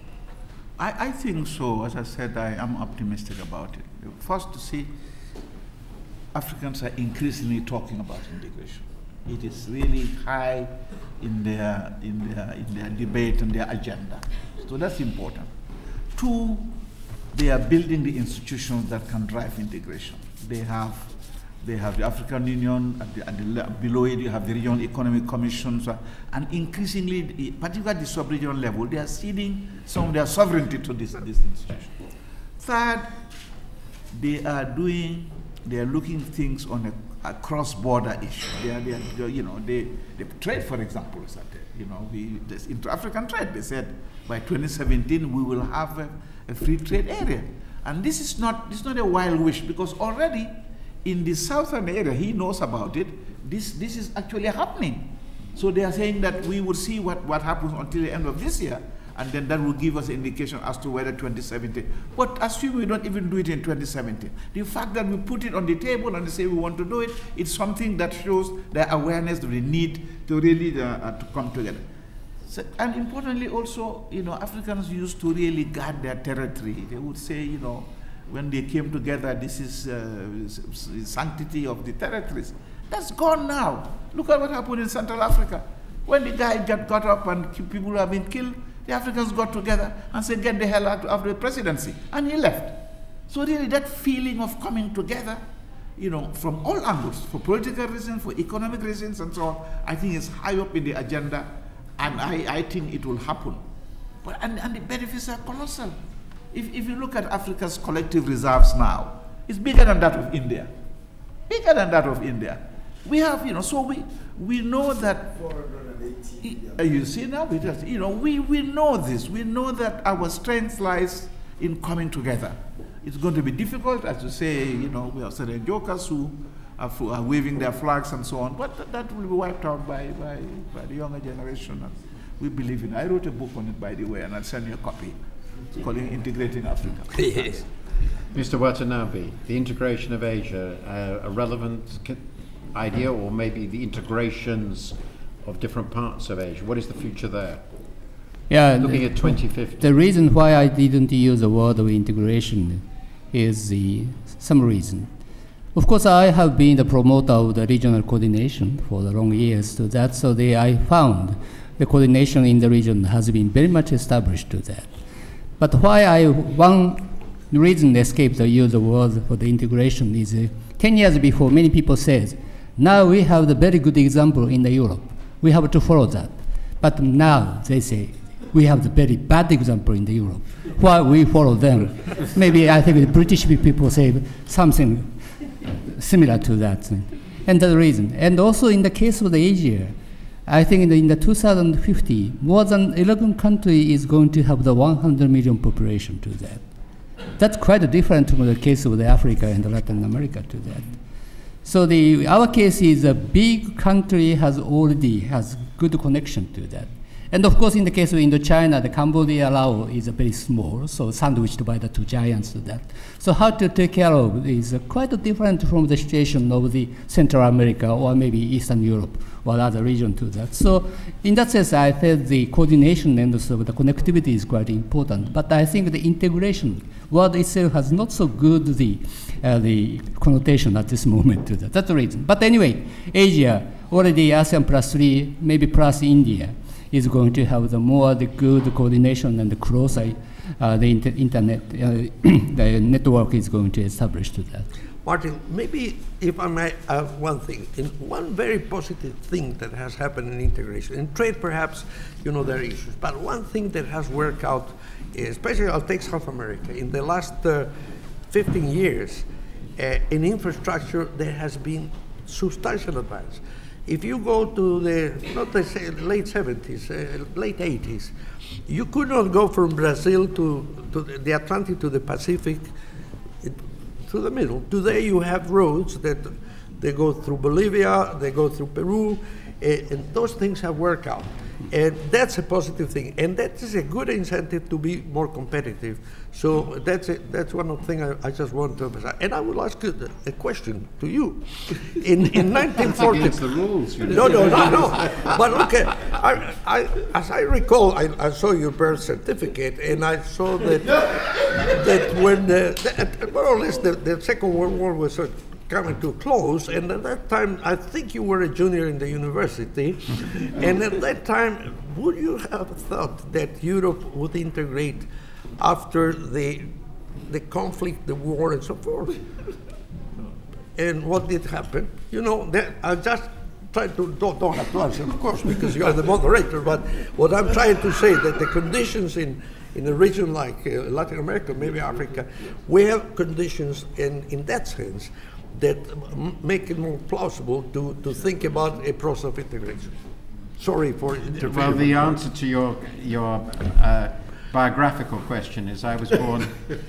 I think so. As I said, I am optimistic about it. First, to see Africans are increasingly talking about integration. It is really high in their debate and their agenda. So that's important. Two, they are building the institutions that can drive integration. They have the African Union, below it you have the regional economic commissions, and increasingly, particularly at the sub-regional level, they are ceding some of their sovereignty to this institution. Third, they are looking at things on a cross-border issue. The trade, for example, is that, this inter-African trade. They said by 2017 we will have a free trade area, and this is not a wild wish, because already in the southern area, he knows about it. This is actually happening. So they are saying that we will see what happens until the end of this year, and then that will give us an indication as to whether 2017. But assume we don't even do it in 2017. The fact that we put it on the table and say we want to do it, it's something that shows the awareness of the need to really to come together. So, and importantly also, Africans used to really guard their territory. They would say, when they came together, this is sanctity of the territories. That's gone now. Look at what happened in Central Africa. When the guy got up and people have been killed, the Africans got together and said, get the hell out of the presidency. And he left. So really that feeling of coming together, from all angles, for political reasons, for economic reasons, and so on, I think is high up in the agenda, and I think it will happen. But, and the benefits are colossal. If you look at Africa's collective reserves now, it's bigger than that of India. Bigger than that of India. We have, so we know that, you see now, we know this. We know that our strength lies in coming together. It's going to be difficult, as you say, we have certain jokers who are waving their flags and so on, but that will be wiped out by the younger generation. We believe in it. I wrote a book on it, by the way, and I'll send you a copy. Calling Integrating Africa.
Yes.
Mr. Watanabe, the integration of Asia, a relevant idea, or maybe the integrations of different parts of Asia. What is the future there?
Yeah,
looking at 2050.
The reason why I didn't use the word of integration is some reason. Of course, I have been the promoter of the regional coordination for the long years. I found the coordination in the region has been very much established to that. But one reason escaped the use of word for the integration is 10 years before, many people said Now we have the very good example in the Europe. We have to follow that. But now they say we have the very bad example in the Europe. Why we follow them? Maybe I think the British people say something similar to that. And that's the reason. And also in the case of the Asia, I think in the 2050, more than 11 countries is going to have the 100 million population to that. That's quite different from the case of the Africa and Latin America to that. So our case is a big country already has good connection to that. And of course, in the case of Indochina, the Cambodia, Laos is very small, so sandwiched by the two giants to that. So how to take care of is quite different from the situation of the Central America or maybe Eastern Europe or other region to that. So in that sense, I felt the coordination and also the connectivity is quite important. But I think the integration word itself has not so good the connotation at this moment to that. That's the reason. But anyway, Asia, already ASEAN +3, maybe plus India, is going to have the more the good coordination and the closer the internet, the network is going to establish to that.
Martin, maybe if I may add one thing, one very positive thing that has happened in integration, in trade perhaps, there are issues, but one thing that has worked out, especially I'll take South America, in the last 15 years, in infrastructure there has been substantial advance. If you go to the, not let's say late 70s, late 80s, you could not go from Brazil to the Atlantic to the Pacific, to the middle. Today you have roads that they go through Bolivia, they go through Peru, and those things have worked out. And that's a positive thing. And that is a good incentive to be more competitive. So that's one of the things I just want to emphasize. And I will ask you a question to you. In 1940,
against the rules.
No. But look, as I recall, I saw your birth certificate, and I saw that when more or less the Second World War was coming to a close, and at that time, I think you were a junior in the university, and at that time, would you have thought that Europe would integrate after the conflict, the war, and so forth? And what did happen? I just try to, don't have to answer, of course, because you are the moderator, but what I'm trying to say that the conditions in a region like Latin America, maybe Africa, we have conditions in that sense that make it more plausible to think about a process of integration. Sorry for interfering.
Well, the answer to your biographical question is I was born,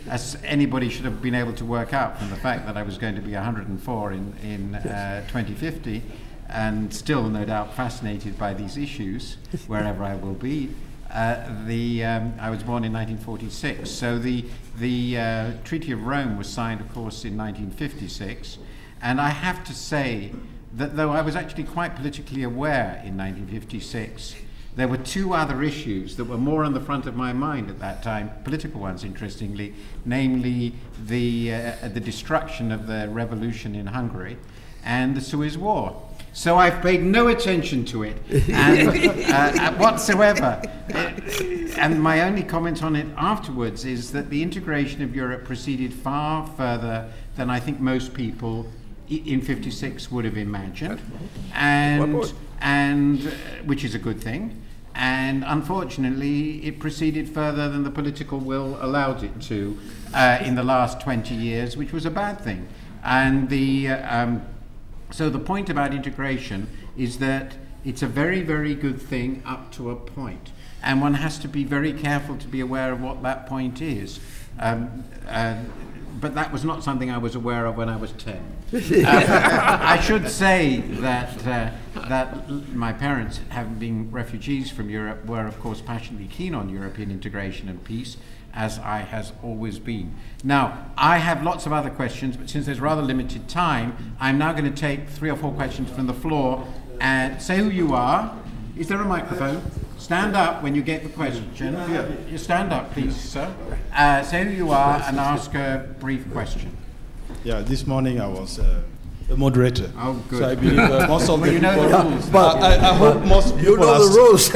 as anybody should have been able to work out from the fact that I was going to be 104 in 2050, and still no doubt fascinated by these issues wherever I will be. I was born in 1946, so the Treaty of Rome was signed, of course, in 1956, and I have to say that though I was actually quite politically aware in 1956, there were two other issues that were more on the front of my mind at that time, political ones, interestingly, namely the destruction of the revolution in Hungary and the Suez War. So I've paid no attention to it and, whatsoever. And my only comment on it afterwards is that the integration of Europe proceeded far further than I think most people in '56 would have imagined, and which is a good thing. And unfortunately, it proceeded further than the political will allowed it to in the last 20 years, which was a bad thing. And so the point about integration is that it's a very, very good thing up to a point. And one has to be very careful to be aware of what that point is. But that was not something I was aware of when I was 10. I should say that my parents, having been refugees from Europe, were of course passionately keen on European integration and peace, as I has always been. Now, I have lots of other questions, but since there's rather limited time, I'm now going to take 3 or 4 questions from the floor and say who you are. Is there a microphone? Stand up when you get the question. You stand up, please, sir. Say who you are and ask a brief question.
Yeah, this morning I was a moderator.
Oh, good.
So I believe most of the
you know
people,
the rules.
but I hope most people
know the rules.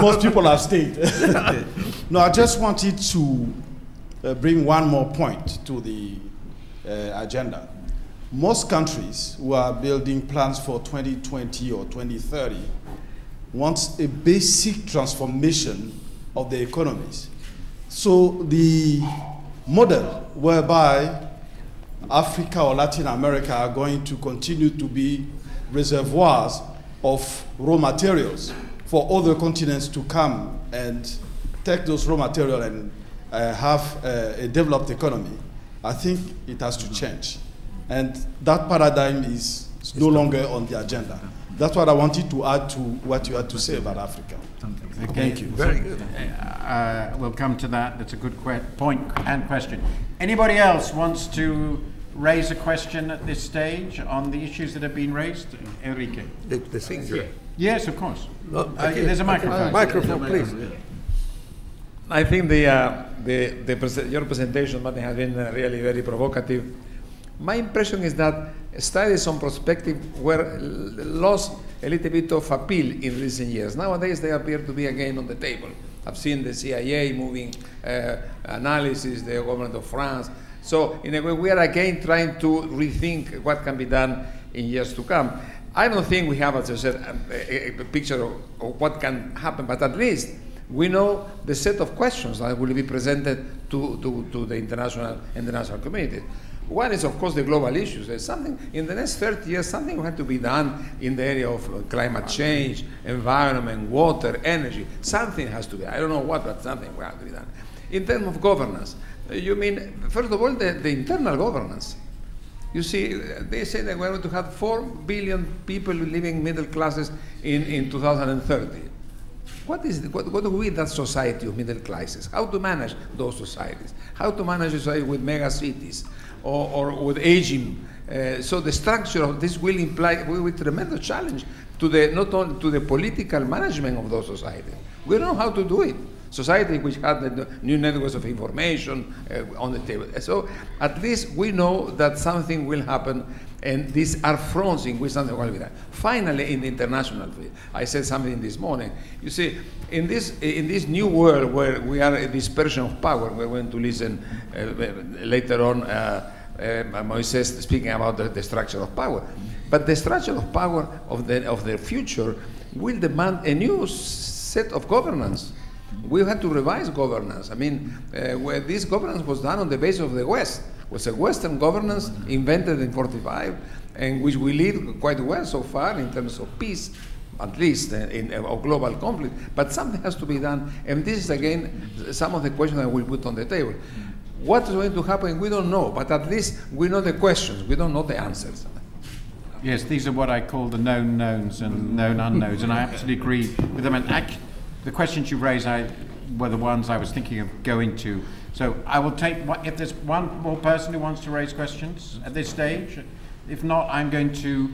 most people have stayed. No, I just wanted to bring one more point to the agenda. most countries who are building plans for 2020 or 2030 want a basic transformation of the economies. So the model whereby Africa or Latin America are going to continue to be reservoirs of raw materials for other continents to come and take those raw materials and have a developed economy, I think it has to change. And that paradigm is no longer on the agenda. That's what I wanted to add to what you had to say about Africa.
Okay.
Thank you. Very good.
We'll come to that. That's a good point and question. Anybody else wants to raise a question at this stage on the issues that have been raised? Enrique.
The singer.
Yes, of course.
Okay.
There's a microphone.
Microphone, please.
I think your presentation, Martin, has been really very provocative. My impression is that studies on prospective were lost a little bit of appeal in recent years. Nowadays, they appear to be again on the table. I've seen the CIA moving analysis, the government of France. So in a way, we are again trying to rethink what can be done in years to come. I don't think we have, as I said, a picture of what can happen, but at least we know the set of questions that will be presented to the international community. One is, of course, the global issues. There's something, in the next 30 years, something will have to be done in the area of climate change, environment, water, energy. Something has to be. I don't know what, but something will have to be done. In terms of governance, you mean, first of all, the internal governance. You see, they say that we're going to have 4 billion people living middle classes in 2030. What will be that society of middle classes? How to manage those societies? How to manage a society with mega cities or with aging? So the structure of this will be a tremendous challenge to not only to the political management of those societies. We don't know how to do it. Society which had the new networks of information on the table. So at least we know that something will happen, and these are fronts in which something will be done. Finally, in the international field, I said something this morning. You see, in this new world where we are a dispersion of power, we're going to listen later on Moises speaking about the structure of power. But the structure of power of the future will demand a new set of governance. We had to revise governance. I mean, where this governance was done on the basis of the West. It was a Western governance invented in '45, and which we lead quite well so far in terms of peace, at least in global conflict. But something has to be done, and this is again some of the questions that we put on the table. What is going to happen? We don't know, but at least we know the questions. We don't know the answers.
Yes, these are what I call the known knowns and known unknowns, and I absolutely agree with them. And the questions you raised were the ones I was thinking of going to. So I will take, if there's one more person who wants to raise questions at this stage. If not, I'm going to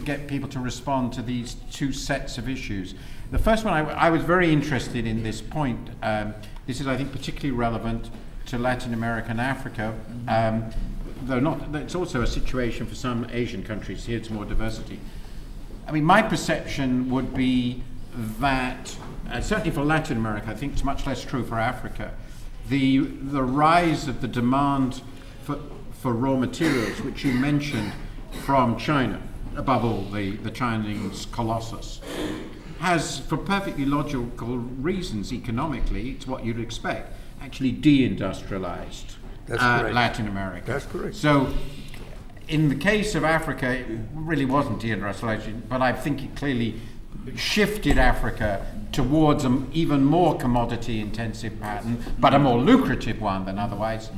get people to respond to these two sets of issues. The first one, I was very interested in this point. This is, I think, particularly relevant to Latin America and Africa, though not, it's also a situation for some Asian countries. Here it's more diversity. I mean, my perception would be that, certainly for Latin America, I think it's much less true for Africa, the rise of the demand for raw materials, which you mentioned from China, above all the Chinese colossus, has, for perfectly logical reasons economically, it's what you'd expect, actually deindustrialized Latin America.
That's correct.
So in the case of Africa, it really wasn't deindustrialization, but I think it clearly shifted Africa towards an even more commodity-intensive pattern, but a more lucrative one than otherwise.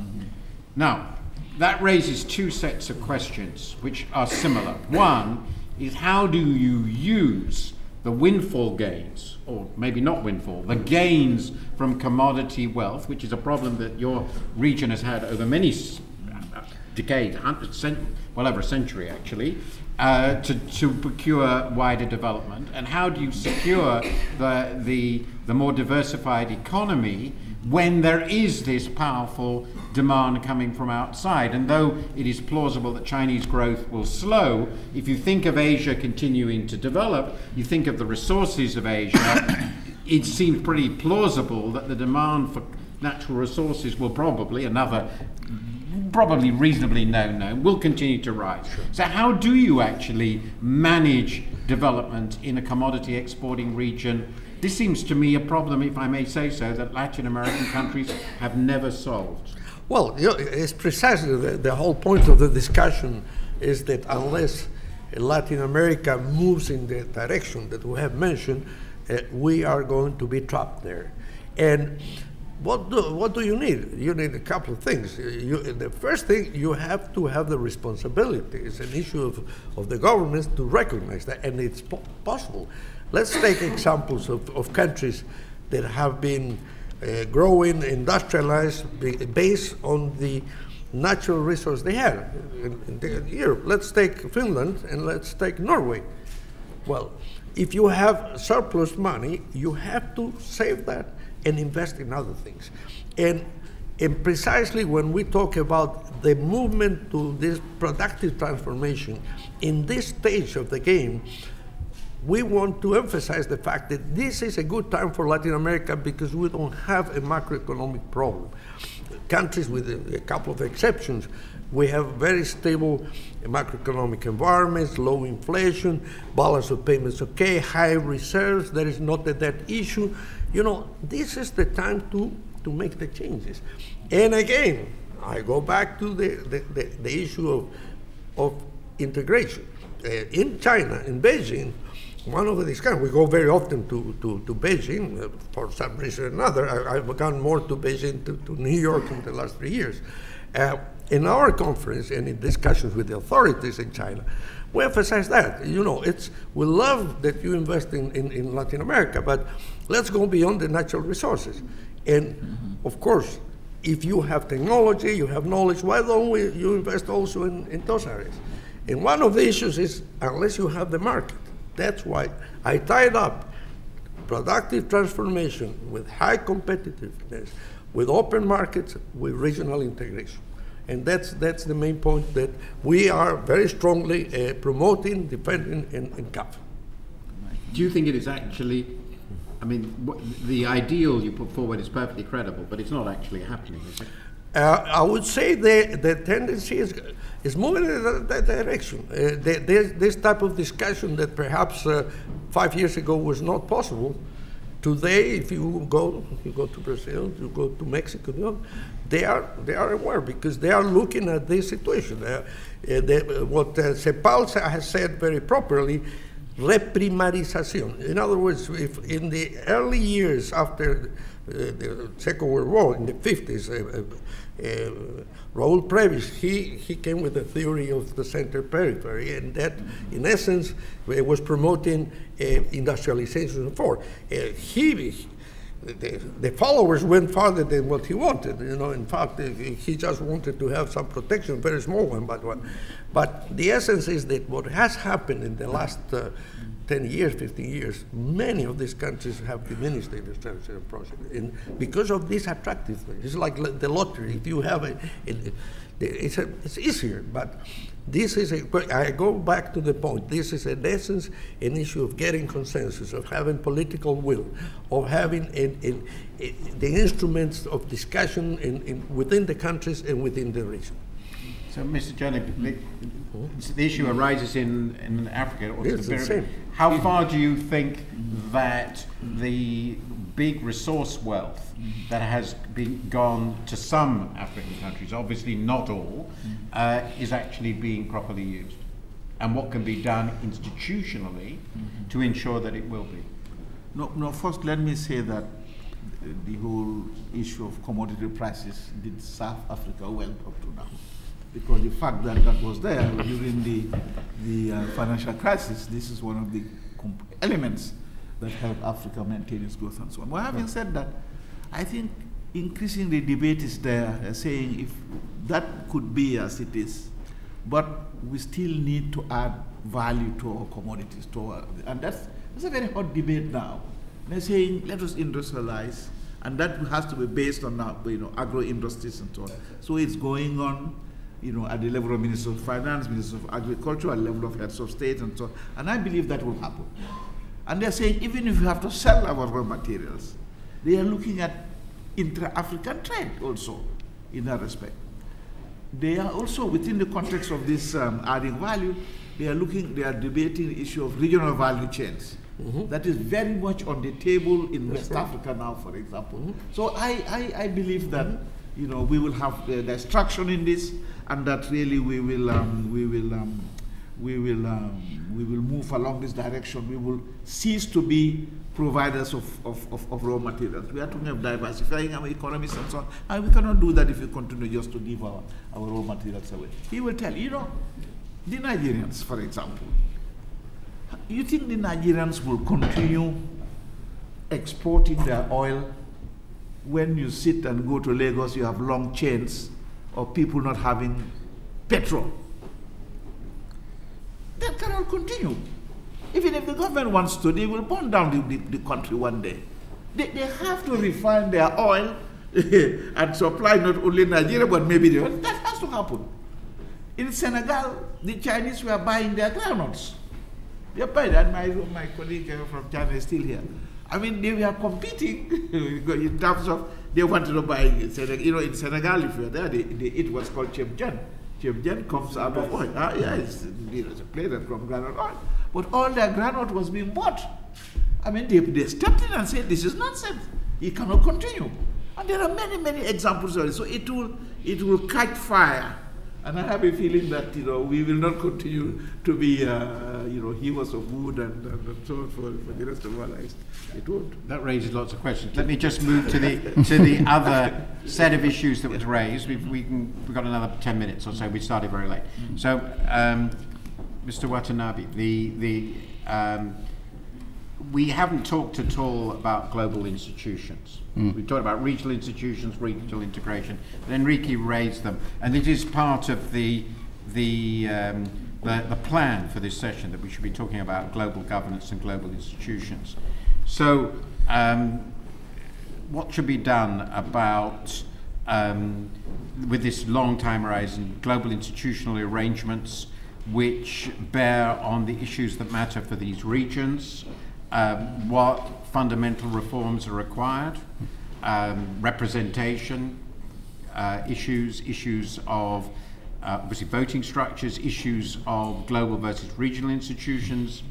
Now, that raises two sets of questions which are similar. One is, how do you use the windfall gains, or maybe not windfall, the gains from commodity wealth, which is a problem that your region has had over many decades, well over a century actually, to procure wider development, and how do you secure the more diversified economy when there is this powerful demand coming from outside? And though it is plausible that Chinese growth will slow, if you think of Asia continuing to develop, you think of the resources of Asia, it seems pretty plausible that the demand for natural resources will probably, another probably reasonably known, will continue to rise. Sure. So how do you actually manage development in a commodity exporting region? This seems to me a problem, if I may say so, that Latin American countries have never solved.
Well, you know, it's precisely the whole point of the discussion is that unless Latin America moves in the direction that we have mentioned, we are going to be trapped there. And what do you need? You need a couple of things. The first thing, you have to have the responsibility. It's an issue of the governments to recognize that, and it's possible. Let's take examples of countries that have been growing, industrialized, based on the natural resource they have. In Europe, let's take Finland and let's take Norway. Well, if you have surplus money, you have to save that and invest in other things. And precisely when we talk about the movement to this productive transformation, in this stage of the game, we want to emphasize the fact that this is a good time for Latin America because we don't have a macroeconomic problem. Countries, with a couple of exceptions, we have very stable macroeconomic environments, low inflation, balance of payments okay, high reserves, there is not a debt issue. You know, this is the time to make the changes. And again, I go back to the issue of integration. In China, in Beijing, one of the discussions, we go very often to Beijing, for some reason or another. I've gone more to Beijing, to New York in the last 3 years. In our conference and in discussions with the authorities in China, we emphasize that. You know, we love that you invest in Latin America, but let's go beyond the natural resources. And of course, if you have technology, you have knowledge, why don't you invest also in those areas? And one of the issues is, unless you have the market, that's why I tied up productive transformation with high competitiveness, with open markets, with regional integration. And that's the main point that we are very strongly promoting, defending in CAF.
Do you think it is actually, I mean, the ideal you put forward is perfectly credible, but it's not actually happening, is it?
I would say the tendency is moving in that direction. This type of discussion that perhaps 5 years ago was not possible, today, if you go to Brazil, you go to Mexico, you know, they are aware because they are looking at this situation. What Cepal has said very properly, reprimarización. In other words, if in the early years after the Second World War, in the 50s, Raúl Previs, he came with the theory of the center periphery, and that, in essence, was promoting industrialization and so forth. The followers went farther than what he wanted. You know, in fact, he just wanted to have some protection, very small one, but the essence is that what has happened in the last 10 years, 15 years, many of these countries have diminished the industrialization process. And because of this attractiveness, it's like the lottery. If you have it's easier, but this is I go back to the point. This is in essence an issue of getting consensus, of having political will, of having the instruments of discussion within the countries and within the region.
So, Mr. Janneh, the issue arises in Africa. Or
it's the same.
How far do you think that the big resource wealth that has gone to some African countries, obviously not all, is actually being properly used? And what can be done institutionally to ensure that it will be?
No, first let me say that the whole issue of commodity prices did serve Africa well up to now. Because the fact that was there during the financial crisis, this is one of the elements that help Africa maintain its growth and so on. Well, having said that, I think increasingly debate is there, saying if that could be as it is, but we still need to add value to our commodities, and that's a very hot debate now. They're saying let us industrialize, and that has to be based on agro industries and so on. So it's going on, at the level of Minister of Finance, Minister of Agriculture, at the level of heads of state and so on. And I believe that will happen. And they're saying even if we have to sell our raw materials, they are looking at intra-African trade also in that respect. they are also within the context of this adding value. They are debating the issue of regional value chains. That is very much on the table in West Africa now, for example. So I believe that we will have there's traction in this, and that really we will move along this direction. We will cease to be providers of raw materials. We are talking of diversifying our economies and so on, and we cannot do that if we continue just to give our raw materials away. He will tell the Nigerians, for example. You think the Nigerians will continue exporting their oil when you sit and go to Lagos, you have long chains of people not having petrol? That cannot continue. Even if the government wants to, they will burn down the country one day. They have to refine their oil and supply not only Nigeria, but maybe the oil. That has to happen. In Senegal, the Chinese were buying their groundnuts. They buying, and my colleague from China is still here. I mean, they were competing in terms of, they wanted to buy, in Senegal, if you're there, they eat what's called chebjan. Chebjan comes out of oil. It's a plate that from granite oil. But all their granite was being bought. I mean, they stepped in and said, this is nonsense. It cannot continue. And there are many, many examples of it. So it will catch fire. And I have a feeling that we will not continue to be heroes of wood and so on for the rest of our lives. It won't.
That raises lots of questions. Let me just move to the other set of issues that was raised. We've got another 10 minutes or so. We started very late. So, Mr. Watanabe, we haven't talked at all about global institutions. We've talked about regional institutions, regional integration, but Enrique raised them, and it is part of the plan for this session that we should be talking about global governance and global institutions. So, what should be done about with this long time horizon, global institutional arrangements which bear on the issues that matter for these regions? What fundamental reforms are required, representation, issues of obviously voting structures, issues of global versus regional institutions.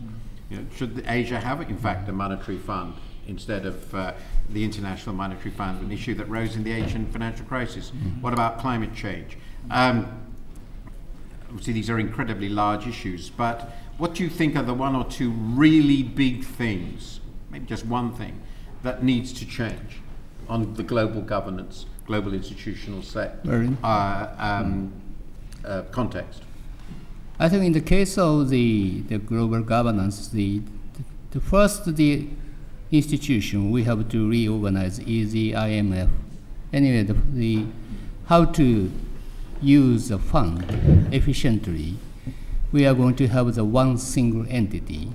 Should Asia have, in fact, a monetary fund instead of the International Monetary Fund, an issue that rose in the Asian financial crisis? What about climate change? Obviously, these are incredibly large issues, but what do you think are the one or two really big things, maybe just one thing, that needs to change on the global governance, global institutional context?
I think in the case of the global governance, the first institution we have to reorganize is the IMF. Anyway, how to use the fund efficiently. We are going to have the one single entity.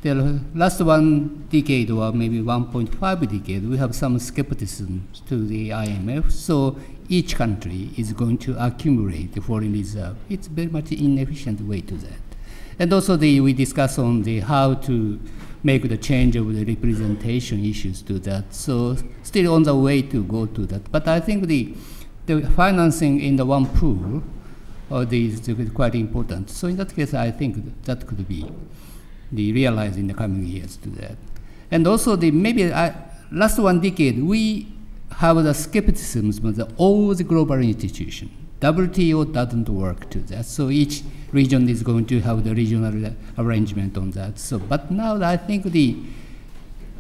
The last 1 decade or maybe 1.5 decade, we have some skepticism to the IMF. So each country is going to accumulate the foreign reserve. It's very much inefficient way to that. And also we discuss on how to make the change of the representation issues to that. So still on the way to go to that. But I think the financing in the one pool is quite important. So in that case, I think that could be realized in the coming years to that. And also last 1 decade, we have the skepticism that all the global institutions, WTO doesn't work to that. So each region is going to have the regional arrangement on that. So, but now I think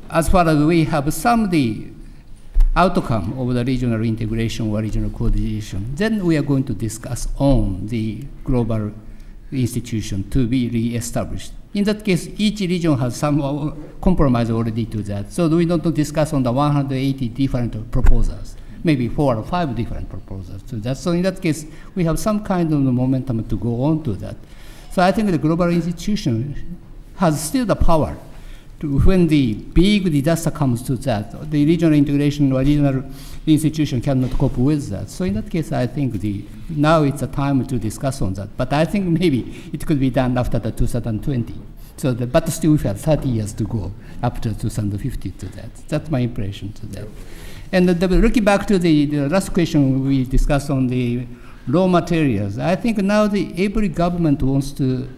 as far as we have some outcome of the regional integration or regional coordination, then we are going to discuss on the global institution to be re-established. In that case, each region has some compromise already to that. So we don't discuss on the 180 different proposals, maybe 4 or 5 different proposals to that. So in that case, we have some kind of momentum to go on to that. So I think the global institution has still the power when the big disaster comes to that, the regional integration or regional institution cannot cope with that. So in that case, I think now it's a time to discuss on that. But I think maybe it could be done after the 2020. So but still we have 30 years to go up to 2050 to that. That's my impression to that. And looking back to the last question we discussed on the raw materials. I think now every government wants to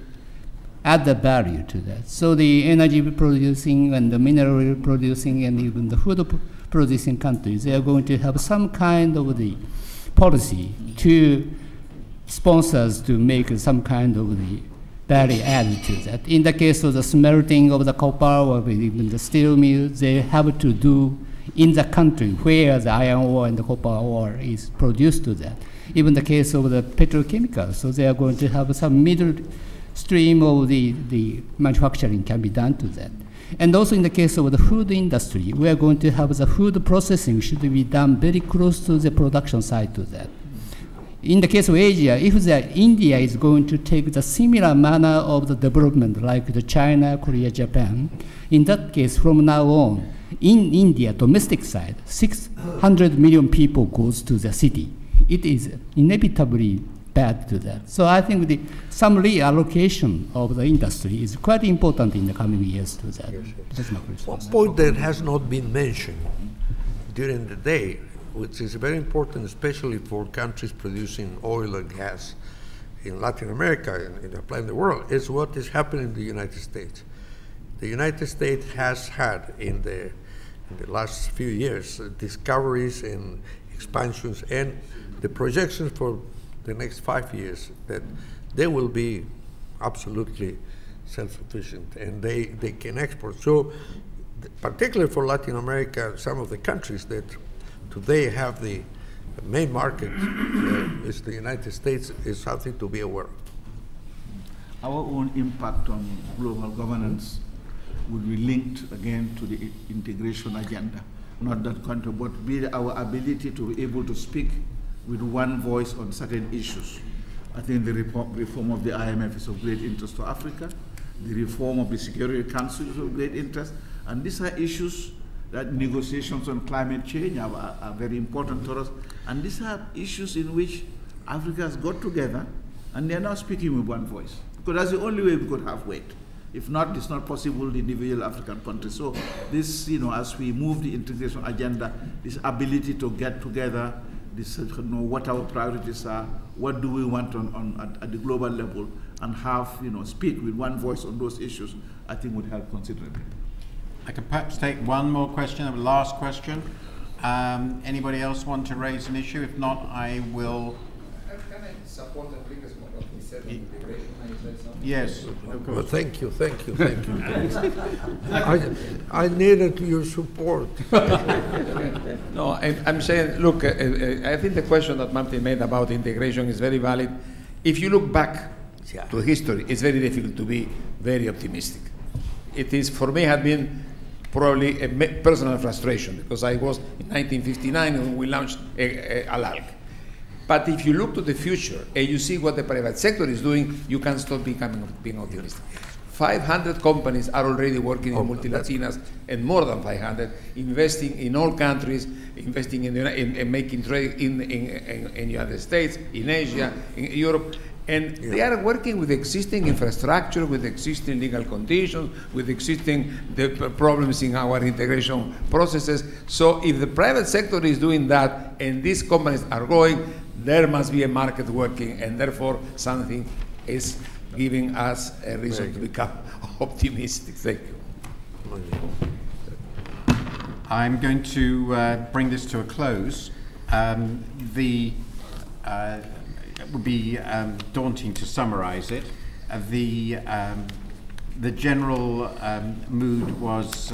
add the value to that. So the energy producing and the mineral producing and even the food producing countries, they are going to have some kind of the policy to sponsors to make some kind of the value added to that. In the case of the smelting of the copper or even the steel mill, they have to do in the country where the iron ore and the copper ore is produced to that. Even the case of the petrochemicals, so they are going to have some middle stream of the manufacturing can be done to that. And also in the case of the food industry, we are going to have the food processing should be done very close to the production side to that. In the case of Asia, if India is going to take the similar manner of the development like the China, Korea, Japan, in that case from now on, in India, domestic side, 600 million people goes to the city. It is inevitably bad to that. So I think some reallocation of the industry is quite important in the coming years to that.
Yes, yes.
That's my response.
One point that has not been mentioned during the day, which is very important, especially for countries producing oil and gas in Latin America and in the planet the world, is what is happening in the United States. The United States has had in the last few years discoveries and expansions, and the projections for the next 5 years that they will be absolutely self-sufficient and they can export. So particularly for Latin America, some of the countries that today have the main market is the United States is something to be aware of.
Our own impact on global governance would be linked again to the integration agenda, not that country, but be our ability to be able to speak with one voice on certain issues. I think the reform of the IMF is of great interest to Africa. The reform of the Security Council is of great interest. And these are issues that negotiations on climate change are very important to us. And these are issues in which Africa has got together and they are now speaking with one voice. Because that's the only way we could have weight. If not, it's not possible in individual African countries. So this, as we move the integration agenda, this ability to get together, this, what our priorities are, what do we want at the global level, and have, speak with one voice on those issues, I think would help considerably.
I can perhaps take one more question, a last question. Anybody else want to raise an issue? If not, I will.
Can I support Enrique's point of he said integration?
Yes.
Well, thank you. I needed your support.
No, I'm saying, look, I think the question that Martin made about integration is very valid. If you look back to history, it's very difficult to be very optimistic. It is, for me, had been probably a personal frustration because I was in 1959 when we launched ALALC. But if you look to the future and you see what the private sector is doing, you can't stop being optimistic. 500 companies are already working in multilatinas, and more than 500, investing in all countries, investing in making trade in the United States, in Asia, in Europe. And they are working with existing infrastructure, with existing legal conditions, with existing problems in our integration processes. So if the private sector is doing that and these companies are growing, there must be a market working, and therefore something is giving us a reason to become optimistic. Thank you.
I'm going to bring this to a close. It would be daunting to summarize it. The general mood was,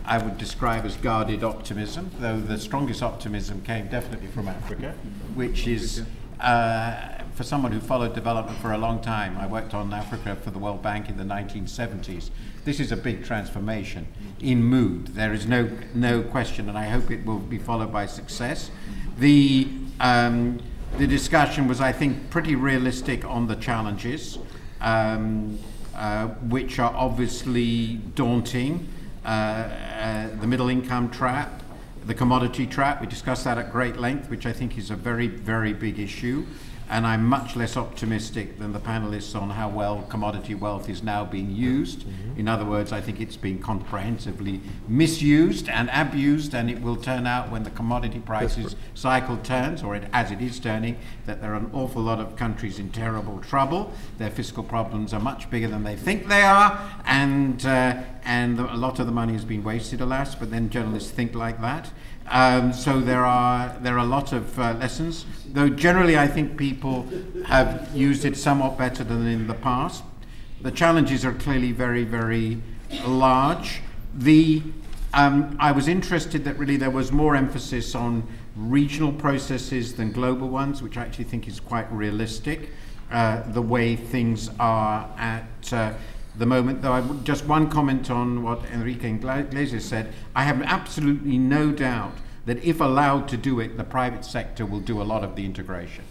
I would describe as guarded optimism, though the strongest optimism came definitely from Africa, which is, for someone who followed development for a long time, I worked on Africa for the World Bank in the 1970s. This is a big transformation in mood. There is no question, and I hope it will be followed by success. The discussion was, I think, pretty realistic on the challenges, which are obviously daunting. The middle income trap, the commodity trap, we discussed that at great length, which I think is a very, very big issue. and I'm much less optimistic than the panelists on how well commodity wealth is now being used. In other words, I think it's being comprehensively misused and abused, and it will turn out when the commodity prices cycle turns, or as it is turning, that there are an awful lot of countries in terrible trouble. Their fiscal problems are much bigger than they think they are, and a lot of the money has been wasted, alas, but then journalists think like that. So there are a lot of lessons, though generally I think people have used it somewhat better than in the past. The challenges are clearly very, very large. I was interested that really there was more emphasis on regional processes than global ones, which I actually think is quite realistic, the way things are at the moment. Though just one comment on what Enrique Iglesias said, I have absolutely no doubt that if allowed to do it, the private sector will do a lot of the integration.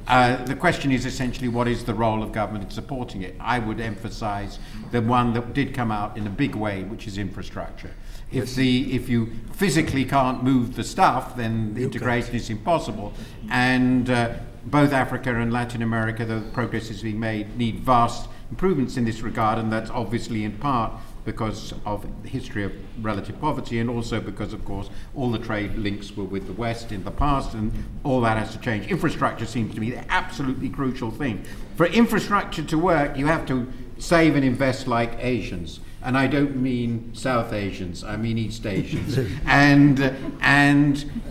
The question is essentially what is the role of government in supporting it? I would emphasize the one that did come out in a big way, which is infrastructure. If you physically can't move the stuff, then the integration is impossible. And both Africa and Latin America, the progress is being made, need vast improvements in this regard, and that's obviously in part because of the history of relative poverty, and also because, of course, all the trade links were with the West in the past, and all that has to change. Infrastructure seems to be the absolutely crucial thing. For infrastructure to work, you have to save and invest like Asians. And I don't mean South Asians, I mean East Asians. and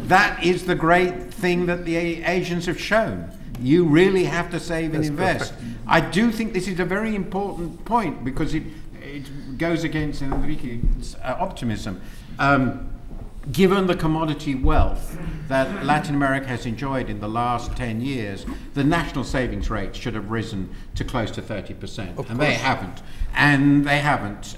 that is the great thing that the Asians have shown. You really have to save and invest. I do think this is a very important point, because it goes against Enrique's optimism. Given the commodity wealth that Latin America has enjoyed in the last 10 years, the national savings rate should have risen to close to 30%. And they haven't. And they haven't,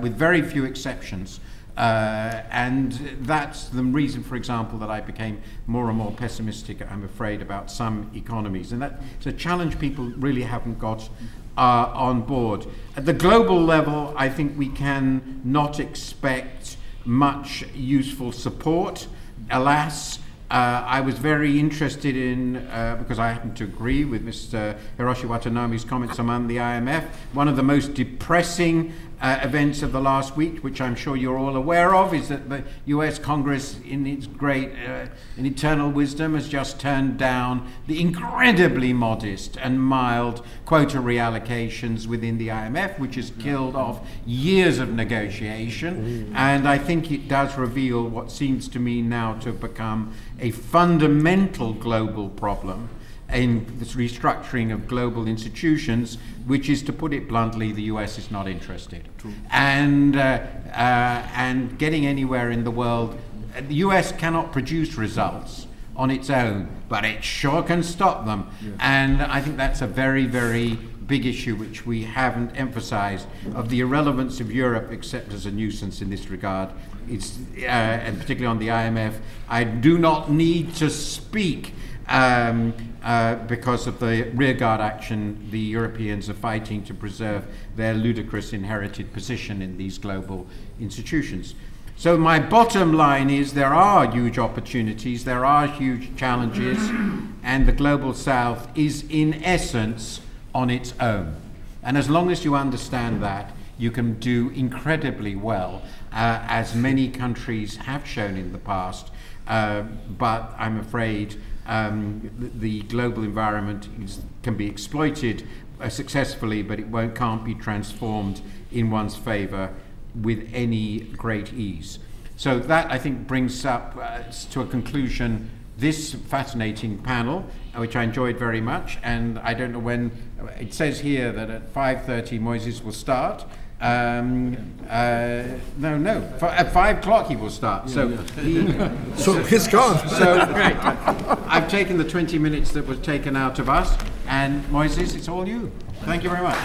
with very few exceptions. And that's the reason, for example, that I became more and more pessimistic, I'm afraid, about some economies. And that's a challenge people really haven't got on board. At the global level, I think we can not expect much useful support. Alas, I was very interested in, because I happen to agree with Mr. Hiroshi Watanabe's comments on the IMF, one of the most depressing events of the last week, which I'm sure you're all aware of, is that the US Congress, in its great in eternal wisdom, has just turned down the incredibly modest and mild quota reallocations within the IMF, which has killed off years of negotiation. And I think it does reveal what seems to me now to have become a fundamental global problem in this restructuring of global institutions, which is, to put it bluntly, the US is not interested. And getting anywhere in the world, the US cannot produce results on its own, but it sure can stop them. Yeah. And I think that's a very, very big issue which we haven't emphasized, of the irrelevance of Europe except as a nuisance in this regard. It's, and particularly on the IMF, I do not need to speak because of the rearguard action the Europeans are fighting to preserve their ludicrous inherited position in these global institutions. So my bottom line is there are huge opportunities, there are huge challenges, and the Global South is in essence on its own. And as long as you understand that, you can do incredibly well, as many countries have shown in the past. But I'm afraid the global environment can be exploited successfully, but it can't be transformed in one's favor with any great ease. So that, I think, brings up to a conclusion this fascinating panel, which I enjoyed very much. And I don't know when, it says here that at 5:30 Moises will start. At 5 o'clock he will start. So,
so he's gone.
So great. I've taken the 20 minutes that was taken out of us, and Moises, it's all you. Thank you very much.